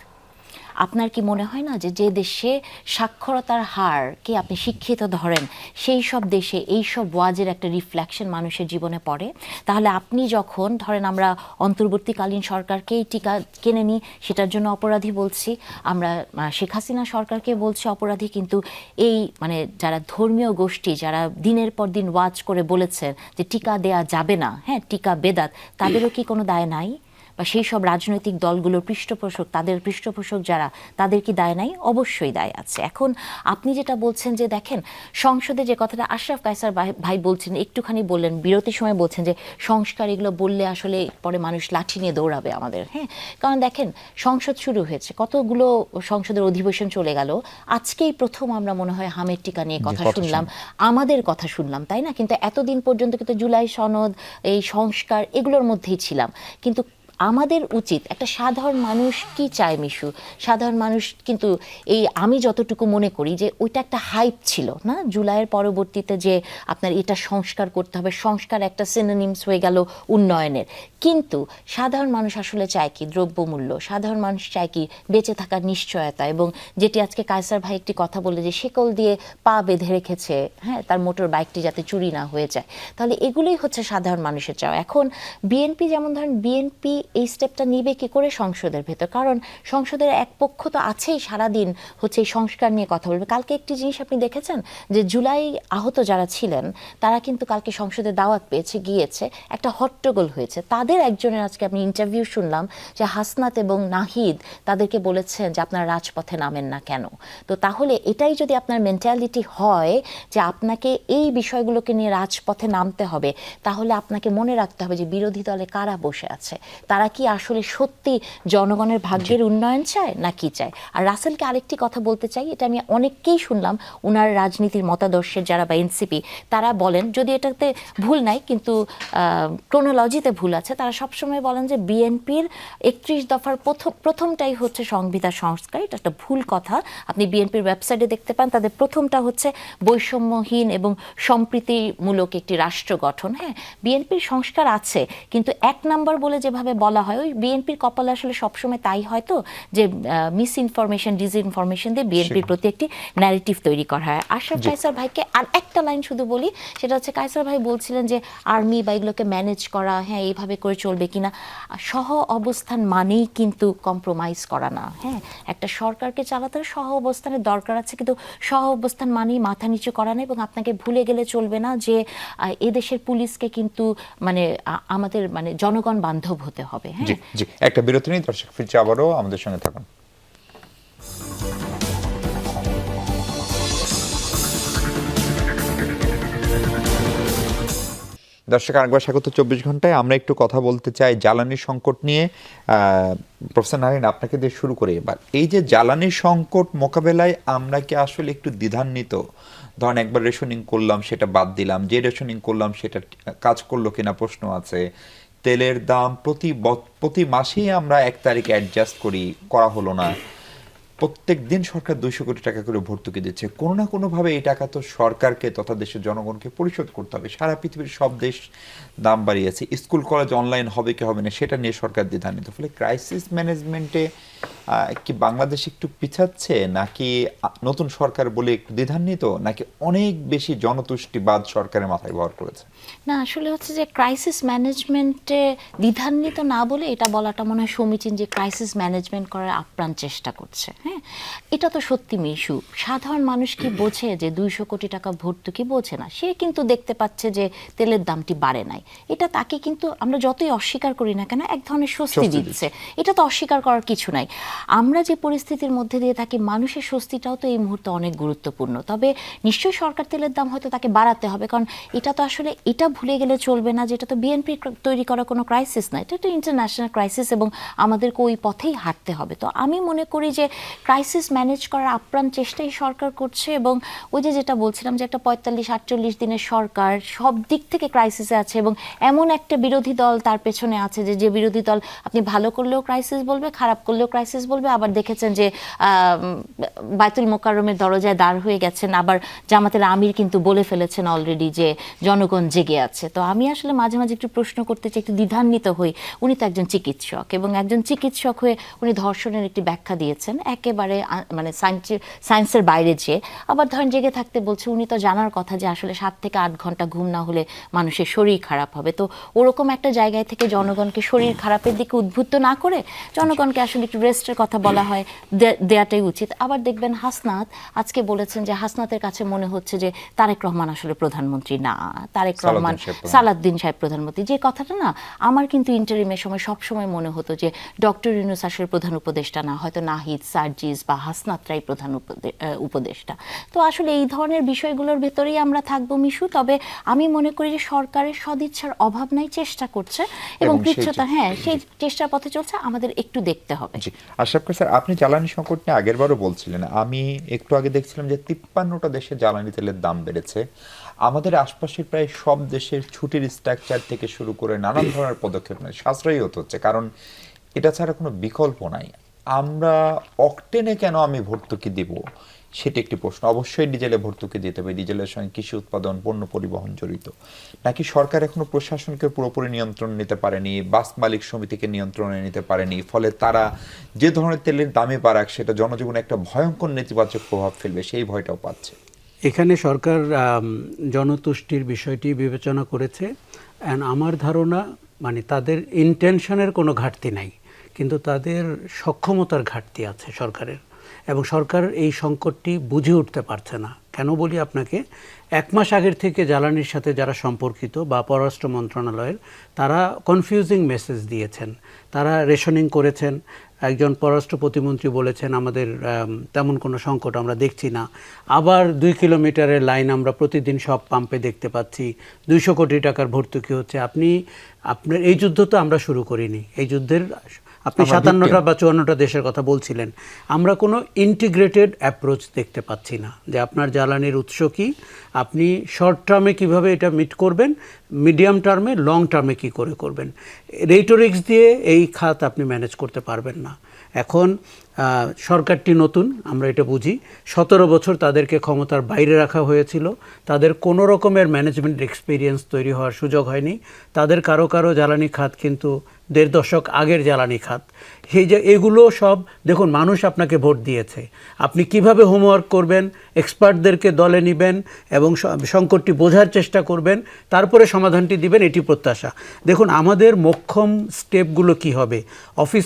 আপনার কি মনে হয় না যে যে দেশে সাক্ষরতার হারকে আপনি শিক্ষিত ধরেন সেই সব দেশে এই সব ওয়াজের একটা রিফ্লেকশন মানুষের জীবনে পড়ে? তাহলে আপনি যখন ধরেন আমরা অন্তর্বর্তীকালীন সরকারকেই টিকা কিনে নিই সেটার জন্য অপরাধী বলছি, আমরা শেখ হাসিনা সরকারকে বলছি অপরাধী, কিন্তু এই মানে যারা ধর্মীয় গোষ্ঠী যারা দিনের পর দিন ওয়াজ করে বলেছেন যে টিকা দেয়া যাবে না, হ্যাঁ টিকা বেদাত, তাদেরও কি কোনো দায় নাই? বা সেই সব রাজনৈতিক দলগুলোর পৃষ্ঠপোষক, তাদের পৃষ্ঠপোষক যারা, তাদের কি দায় নাই? অবশ্যই দায় আছে। এখন আপনি যেটা বলছেন যে দেখেন সংসদে যে কথাটা আশরাফ কায়সার ভাই বলছেন, একটুখানি বললেন বিরতির সময়, বলছেন যে সংস্কার এগুলো বললে আসলে পরে মানুষ লাঠি নিয়ে দৌড়াবে আমাদের, হ্যাঁ, কারণ দেখেন সংসদ শুরু হয়েছে, কতগুলো সংসদের অধিবেশন চলে গেল, আজকেই প্রথম আমরা মনে হয় হামের টিকা নিয়ে কথা শুনলাম, আমাদের কথা শুনলাম, তাই না? কিন্তু এতদিন পর্যন্ত কিন্তু জুলাই সনদ, এই সংস্কার, এগুলোর মধ্যেই ছিলাম। কিন্তু আমাদের উচিত, একটা সাধারণ মানুষ কি চায় মিশু, সাধারণ মানুষ কিন্তু এই আমি যতটুকু মনে করি যে ওইটা একটা হাইপ ছিল না জুলাইয়ের পরবর্তীতে, যে আপনার এটা সংস্কার করতে হবে, সংস্কার একটা সিনোনিমস হয়ে গেল উন্নয়নের। কিন্তু সাধারণ মানুষ আসলে চায় কি? দ্রব্যমূল্য। সাধারণ মানুষ চায় কি? বেঁচে থাকার নিশ্চয়তা। এবং যেটি আজকে কায়সার ভাই একটি কথা বললে যে শিকল দিয়ে পা বেঁধে রেখেছে, হ্যাঁ, তার মোটর বাইকটি যাতে চুরি না হয়ে যায়, তাহলে এগুলোই হচ্ছে সাধারণ মানুষের চাওয়া। এখন বিএনপি, যেমন ধরেন বিএনপি এই স্টেপটা নিবে কি করে সংসদের ভেতর? কারণ সংসদের এক পক্ষ তো আছেই সারাদিন হচ্ছে এই সংস্কার নিয়ে কথা বলবে। কালকে একটি জিনিস আপনি দেখেছেন যে জুলাই আহত যারা ছিলেন তারা কিন্তু কালকে সংসদে দাওয়াত পেয়েছে, গিয়েছে, একটা হট্টগোল হয়েছে। তাদের একজনের আজকে আমি ইন্টারভিউ শুনলাম যে হাসনাত এবং নাহিদ তাদেরকে বলেছেন যে আপনারা রাজপথে নামেন না কেন। তো তাহলে এটাই যদি আপনার মেন্টালিটি হয় যে আপনাকে এই বিষয়গুলোকে নিয়ে রাজপথে নামতে হবে, তাহলে আপনাকে মনে রাখতে হবে যে বিরোধী দলে কারা বসে আছে, তারা কি আসলে সত্যি জনগণের ভাগ্যের উন্নয়ন চায় না কি চায়। আর রাসেলকে আরেকটি কথা বলতে চাই, এটা আমি অনেককেই শুনলাম উনার রাজনীতির মতাদর্শের যারা বা এনসিপি, তারা বলেন, যদি এটাতে ভুল নাই কিন্তু ক্রোনোলজিতে ভুল আছে, তারা সবসময় বলেন যে বিএনপির 31 দফার প্রথমটাই হচ্ছে সংবিধান সংস্কার। এটা একটা ভুল কথা। আপনি বিএনপির ওয়েবসাইটে দেখতে পান তাদের প্রথমটা হচ্ছে বৈষম্যহীন এবং সম্প্রীতিমূলক একটি রাষ্ট্র গঠন। হ্যাঁ, বিএনপির সংস্কার আছে, কিন্তু 1 নাম্বার বলে যেভাবে বলা হয়, ওই বিএনপির কপালে আসলে সবসময় তাই হয়তো যে মিস ইনফরমেশন, ডিসইনফরমেশন দিয়ে বিএনপির প্রতি একটি ন্যারেটিভ তৈরি করা হয়। আশরাফ কায়সার ভাইকে আর একটা লাইন শুধু বলি, সেটা হচ্ছে কায়সার ভাই বলছিলেন যে আর্মি বা এগুলোকে ম্যানেজ করা, হ্যাঁ, এইভাবে করে চলবে কিনা। সহ অবস্থান মানেই কিন্তু কম্প্রোমাইজ করা না। হ্যাঁ, একটা সরকারকে চালাতে সহ অবস্থানের দরকার আছে, কিন্তু সহ অবস্থান মানেই মাথা নিচু করা না। এবং আপনাকে ভুলে গেলে চলবে না যে এদেশের পুলিশকে কিন্তু মানে আমাদের মানে জনগণ বান্ধব হতে হবে। হ্যাঁ, জি, একটা বিরতি নেই, দর্শক ফিরছে, আবারও আমাদের সঙ্গে থাকুন। দর্শক আরেকবার স্বাগত 24 ঘন্টায়। আমরা একটু কথা বলতে চাই জ্বালানি সংকট নিয়ে। প্রফেসর নারিন, আপনাকে দিয়ে শুরু করি এবার। এই যে জ্বালানি সংকট মোকাবেলায় আমরা কি আসলে একটু দ্বিধান্বিত? ধরেন একবার রেশনিং করলাম, সেটা বাদ দিলাম, যে রেশনিং করলাম সেটা কাজ করলো কিনা প্রশ্ন আছে। তেলের দাম প্রতি মাসেই আমরা 1 তারিখে অ্যাডজাস্ট করা হলো না। প্রত্যেক দিন সরকার 200 কোটি টাকা করে ভর্তুকি দিচ্ছে। কোনো না কোনোভাবে এই টাকা তো সরকারকে তথা দেশের জনগণকে পরিশোধ করতে হবে। সারা পৃথিবীর সব দেশ দাম বাড়িয়েছে। স্কুল কলেজ অনলাইন হবে কি হবে না সেটা নিয়ে সরকার দ্বিধান্বিত। ফলে ক্রাইসিস ম্যানেজমেন্টে কি বাংলাদেশ একটু পিছাচ্ছে, নাকি নতুন সরকার বলে একটু দ্বিধান্বিত, নাকি অনেক বেশি জনতুষ্টিবাদ সরকারের মাথায় ভর করেছে? না, আসলে হচ্ছে যে ক্রাইসিস ম্যানেজমেন্টে দ্বিধান্বিত না বলে এটা বলাটা মনে হয় সমীচীন যে ক্রাইসিস ম্যানেজমেন্ট করার আপ্রাণ চেষ্টা করছে। হ্যাঁ, এটা তো সত্যি মিশু। সাধারণ মানুষ কি বোঝে যে 200 কোটি টাকা ভর্তুকি? বোঝে না। সে কিন্তু দেখতে পাচ্ছে যে তেলের দামটি বাড়ে নাই। এটা তাকে কিন্তু আমরা যতই অস্বীকার করি না কেন এক ধরনের স্বস্তি দিচ্ছে। এটা তো অস্বীকার করার কিছু নাই। আমরা যে পরিস্থিতির মধ্যে দিয়ে থাকি, মানুষের স্বস্তিটাও তো এই মুহূর্তে অনেক গুরুত্বপূর্ণ। তবে নিশ্চয়ই সরকার তেলের দাম হয়তো তাকে বাড়াতে হবে, কারণ এটা তো আসলে এটা ভুলে গেলে চলবে না যে এটা তো বিএনপি তৈরি করা কোনো ক্রাইসিস না, এটা তো ইন্টারন্যাশনাল ক্রাইসিস এবং আমাদেরকে ওই পথেই হাঁটতে হবে। তো আমি মনে করি যে ক্রাইসিস ম্যানেজ করার আপ্রাণ চেষ্টাই সরকার করছে। এবং ওই যেটা বলছিলাম যে একটা 45-48 দিনের সরকার সব দিক থেকে ক্রাইসিসে আছে এবং এমন একটা বিরোধী দল তার পেছনে আছে যে বিরোধী দল আপনি ভালো করলেও ক্রাইসিস বলবে, খারাপ করলেও ক্রাইসিস বলবে। আবার দেখেছেন যে বায়তুল মোকাররমের দরজায় দাঁড় হয়ে গেছেন, আবার জামাতের আমির কিন্তু বলে ফেলেছেন অলরেডি যে জনগণ জেগে আছে। তো আমি আসলে মাঝে মাঝে একটু প্রশ্ন করতে চাই, একটু দ্বিধান্বিত হই। উনি তো একজন চিকিৎসক এবং একজন চিকিৎসক হয়ে উনি ধর্ষণের একটি ব্যাখ্যা দিয়েছেন একেবারে মানে সায়েন্সের বাইরে যেয়ে। আবার ধরেন জেগে থাকতে বলছে, উনি তো জানার কথা যে আসলে 7 থেকে 8 ঘন্টা ঘুম না হলে মানুষের শরীর খারাপ হবে। তো ওরকম একটা জায়গায় থেকে জনগণকে শরীর খারাপের দিকে উদ্বুদ্ধ না করে জনগণকে আসলে একটু রেস্টের কথা বলা হয়, দেয়াটাই উচিত। আবার দেখবেন হাসনাত আজকে বলেছেন যে হাসনাতের কাছে মনে হচ্ছে যে তারেক রহমান আসলে প্রধানমন্ত্রী না, তারেক রহমান সালাউদ্দিন সাহেব প্রধানমন্ত্রী। যে কথাটা না আমার কিন্তু ইন্টারিমের সময় সবসময় মনে হতো যে ডক্টর ইউনূস আসলে প্রধান উপদেষ্টা না, হয়তো নাহিদ, সার্জিস বা হাসনাতরাই প্রধান উপদেষ্টা। তো আসলে এই ধরনের বিষয়গুলোর ভেতরেই আমরা থাকবো মিশু। তবে আমি মনে করি যে সরকারের সদিচ্ছার অভাব নাই, চেষ্টা করছে এবং কৃচ্ছতা সেই চেষ্টার পথে চলছে, আমাদের একটু দেখতে হবে। আশরাফ স্যার, আপনি জ্বালানি সংকট নিয়ে আগেরবারও বলছিলেন। আমি একটু আগে দেখছিলাম যে 53টা দেশে জ্বালানি তেলের দাম বেড়েছে। আমাদের আশপাশের প্রায় সব দেশের ছুটির স্ট্রাকচার থেকে শুরু করে নানান ধরনের পদক্ষেপ নেয়, সাশ্রয়ী হচ্ছে, কারণ এটা ছাড়া কোনো বিকল্প নাই। আমরা অকটেনে কেন আমি ভর্তুকি দিব সেটা একটি প্রশ্ন। অবশ্যই ডিজেলে ভর্তুকি দিতে হবে, ডিজেলের সঙ্গে কৃষি উৎপাদন, পণ্য পরিবহন জড়িত। নাকি সরকার এখনো প্রশাসনকে পুরোপুরি নিয়ন্ত্রণ নিতে পারেনি, বাস মালিক সমিতিকে নিয়ন্ত্রণে নিতে পারেনি, ফলে তারা যে ধরনের তেলের দামে বাড়াক সেটা জনজীবনে একটা ভয়ঙ্কর নেতিবাচক প্রভাব ফেলবে, সেই ভয়টাও পাচ্ছে। এখানে সরকার জনতুষ্টির বিষয়টি বিবেচনা করেছে। অ্যান্ড আমার ধারণা মানে তাদের ইন্টেনশনের কোনো ঘাটতি নাই, কিন্তু তাদের সক্ষমতার ঘাটতি আছে সরকারের। এবং সরকার এই সংকটটি বুঝে উঠতে পারছে না। কেন বলি আপনাকে, 1 মাস আগের থেকে জ্বালানির সাথে যারা সম্পর্কিত বা পররাষ্ট্র মন্ত্রণালয়ের, তারা কনফিউজিং মেসেজ দিয়েছেন, তারা রেশনিং করেছেন। একজন পররাষ্ট্র প্রতিমন্ত্রী বলেছেন আমাদের তেমন কোনো সংকট আমরা দেখছি না। আবার 2 কিলোমিটারের লাইন আমরা প্রতিদিন সব পাম্পে দেখতে পাচ্ছি, 200 কোটি টাকার ভর্তুকি হচ্ছে। আপনার এই যুদ্ধ তো আমরা শুরু করিনি। এই যুদ্ধের আপনি 57টা বা 54টা দেশের কথা বলছিলেন। আমরা কোনো ইন্টিগ্রেটেড অ্যাপ্রোচ দেখতে পাচ্ছি না যে আপনার জ্বালানির উৎস কি, আপনি শর্ট টার্মে কিভাবে এটা মিট করবেন, মিডিয়াম টার্মে, লং টার্মে কি করে করবেন। রেটরিক্স দিয়ে এই খাত আপনি ম্যানেজ করতে পারবেন না। এখন সরকারটি নতুন, আমরা এটা বুঝি। 17 বছর তাদেরকে ক্ষমতার বাইরে রাখা হয়েছিল, তাদের কোনো রকমের ম্যানেজমেন্ট এক্সপিরিয়েন্স তৈরি হওয়ার সুযোগ হয়নি। তাদের কারো জ্বালানি খাত কিন্তু 1.5 দশক আগের জ্বালানি খাত। সেই যে এগুলো সব দেখুন, মানুষ আপনাকে ভোট দিয়েছে, আপনি কিভাবে হোমওয়ার্ক করবেন, এক্সপার্টদেরকে দলে নেবেন এবং সংকটটি বোঝার চেষ্টা করবেন, তারপরে সমাধানটি দিবেন, এটি প্রত্যাশা। দেখুন আমাদের মোক্ষম স্টেপগুলো কি হবে। অফিস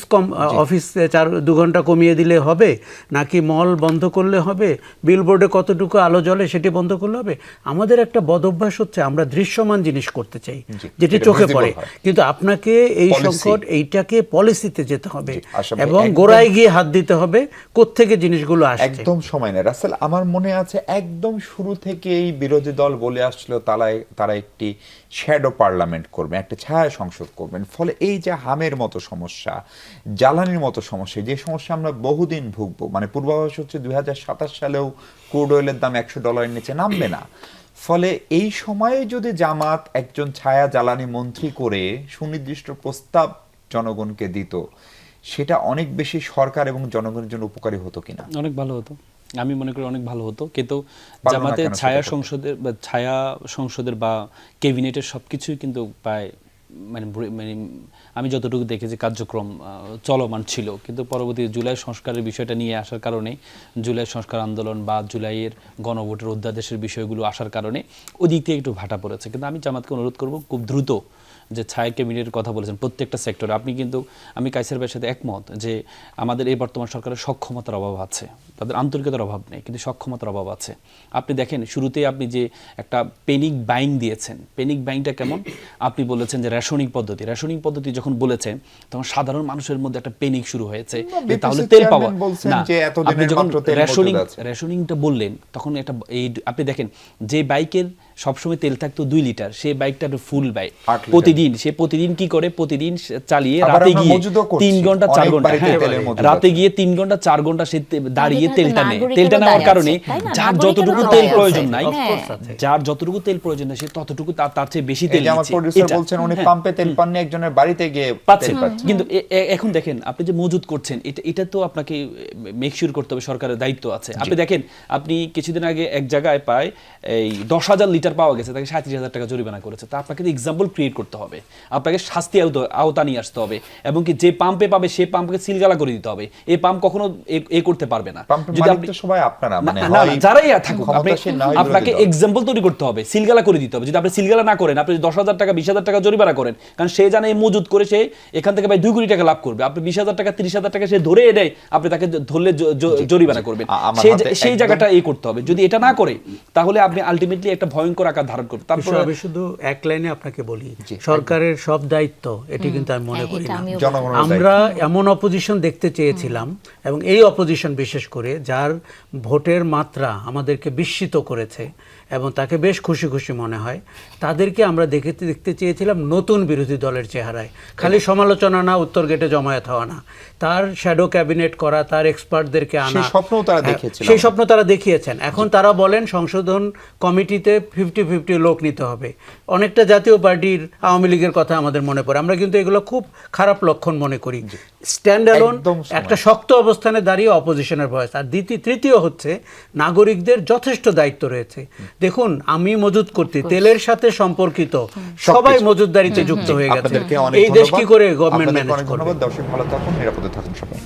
2 ঘন্টা কমিয়ে দিলে হবে, নাকি মল বন্ধ করলে হবে, বিলবোর্ডে কতটুকু আলো জ্বলে সেটি বন্ধ করলে হবে। আমাদের একটা বদ অভ্যাস হচ্ছে আমরা দৃশ্যমান জিনিস করতে চাই, যেটি চোখে পড়ে। কিন্তু আপনাকে এই সংকট, এইটাকে পলিসিতে যেতে হবে জি, আশা ভাই, এবং একদম- গোড়ায় গিয়ে হাত দিতে হবে কোত্থেকে জিনিসগুলো আসছে। একদম সময় নেই রাসেল। আমার মনে আছে একদম শুরু থেকেই বিরোধী দল বলে আসলো তারা একটি শ্যাডো পার্লামেন্ট করবে, একটা ছায়া সংসদ করবেন। ফলে এই যে হামের মতো সমস্যা, জ্বালানির মতো সমস্যা, যে সমস্যা আমরা বহুদিন ভুগবো, মানে পূর্বাভাস হচ্ছে 2027 সালেও ক্রুড অয়েলের দাম $100 নিচে নামবে না। ফলে এই সময়ে যদি জামাত একজন ছায়া জ্বালানি মন্ত্রী করে সুনির্দিষ্ট প্রস্তাব জনগণকে দিত, সেটা অনেক বেশি সরকার এবং জনগণের জন্য উপকারী হতো কিনা। অনেক ভালো হতো, আমি মনে করি অনেক ভালো হতো। কিন্তু পারলো না জামাতের কেন ছায়া সেটা করতে? সংসদের বা ক্যাবিনেটের সবকিছুই কিন্তু প্রায় মানে আমি যতটুকু দেখেছি কার্যক্রম চলমান ছিল, কিন্তু পরবর্তী জুলাই সংস্কারের বিষয়টা নিয়ে আসার কারণে, জুলাই সংস্কার আন্দোলন বা জুলাইয়ের গণভোটের অধ্যাদেশের বিষয়গুলো আসার কারণে ওই দিক থেকে একটু ভাটা পড়েছে। কিন্তু আমি জামাতকে অনুরোধ করব খুব দ্রুত, যে ছায়া ক্যাবিনেটের কথা বলেছেন প্রত্যেকটা সেক্টরে, আপনি কিন্তু, আমি কাইসার ভাইয়ের সাথে একমত যে আমাদের এই বর্তমান সরকারের সক্ষমতার অভাব আছে, তাদের আন্তরিকতার অভাব নেই, কিন্তু সক্ষমতার অভাব আছে। আপনি দেখেন শুরুতেই আপনি যে একটা পেনিক বাইং দিয়েছেন, পেনিক বাইংটা কেমন? আপনি বলেছেন যে রেশনিং পদ্ধতি যখন বলেছেন তখন সাধারণ মানুষের মধ্যে একটা পেনিক শুরু হয়েছে যে তাহলে তেল পাওয়া না। আপনি যখন রেশনিংটা বললেন তখন একটা আপনি দেখেন যে বাইকের সবসময় তেল থাকতো 2 লিটার, সেই বাইকটা ফুল বাইক প্রতিদিন কি করে, প্রতিদিন চালিয়ে রাতে গিয়ে 3 ঘন্টা 4 ঘন্টা, রাতে গিয়ে 3 ঘন্টা 4 ঘন্টা সে দাঁড়িয়ে তেলটা নেওয়ার কারণে যার যতটুকু তেল প্রয়োজন নাই, সে ততটুকু তার চেয়ে বেশি তেল আমার প্রোডিউসার বলছেন উনি পাম্পে তেল পাননি, একজনের বাড়িতে গিয়ে পাচ্ছেন। কিন্তু এখন দেখেন আপনি যে মজুদ করছেন, এটা তো আপনাকে মেক শিওর করতে হবে, সরকারের দায়িত্ব আছে। আপনি দেখেন, আপনি কিছুদিন আগে এক জায়গায় পায় এই 10,000 লিটার পাওয়া গেছে, তাকে 37,000 টাকা জরিমানা করেছে। তা আপনাকে এক্সাম্পল ক্রিয়েট করতে হবে, আপনাকে শাস্তি আওতা নিয়ে আসতে হবে, এবং কি যে পাম্পে পাবে সে পাম্পকে সিলগালা করে দিতে হবে। এই পাম্প কখনো করতে পারবে না। যদি আপনি সবাই আপনারা মানে যারাই থাকুক, আপনাকে এক্সাম্পল তৈরি করতে হবে, সিলগালা করে দিতে হবে। যদি আপনি সিলগালা না করেন, আপনি 10,000 টাকা 20,000 টাকা জরিমানা করেন, কারণ সে জানে এই মজুদ করে সে এখান থেকে ভাই 2 কোটি টাকা লাভ করবে। আপনি 20,000 টাকা 30,000 টাকা সে ধরে এনে আপনি তাকে ধরলে জরিমানা করবেন, সেই জায়গাটা করতে হবে। যদি এটা না করে তাহলে আপনি আলটিমেটলি একটা ভয়ঙ্কর আকার ধারণ করবেন। তারপরে আমি শুধু এক লাইনে আপনাকে বলি, সরকারের সব দায়িত্ব, এটি কিন্তু আমি মনে করি না। আমরা এমন অপোজিশন দেখতে চেয়েছিলাম, এবং এই অপোজিশন বিশেষ করে যার ভোটের মাত্রা আমাদেরকে বিস্মিত করেছে এবং তাকে বেশ খুশি খুশি মনে হয়, তাদেরকে আমরা দেখতে চেয়েছিলাম নতুন বিরোধী দলের চেহারায়, খালি সমালোচনা না, উত্তর গেটে জমায়েত হওয়া না, তার শ্যাডো ক্যাবিনেট করা, তার এক্সপার্টদেরকে আনা, সেই স্বপ্ন তারা দেখিয়েছেন। এখন তারা বলেন সংশোধন কমিটিতে 50-50 লোক নিতে হবে। অনেকটা জাতীয় পার্টির, আওয়ামী লীগের কথা আমাদের মনে পড়ে। আমরা কিন্তু এগুলো খুব খারাপ লক্ষণ মনে করি। স্ট্যান্ড অ্যালোন একটা শক্ত অবস্থানে দাঁড়িয়ে অপোজিশনের ভয়েস। আর তৃতীয় হচ্ছে নাগরিকদের যথেষ্ট দায়িত্ব রয়েছে। দেখুন, আমি মজুদ করতে তেলের সাথে সম্পর্কিত সবাই মজুদদারিতে যুক্ত হয়ে গেছে। এই দেশ কি করে গভর্নমেন্ট ম্যানেজ করবে? দর্শক ভালো থাকুন, নিরাপদে থাকুন সবাই।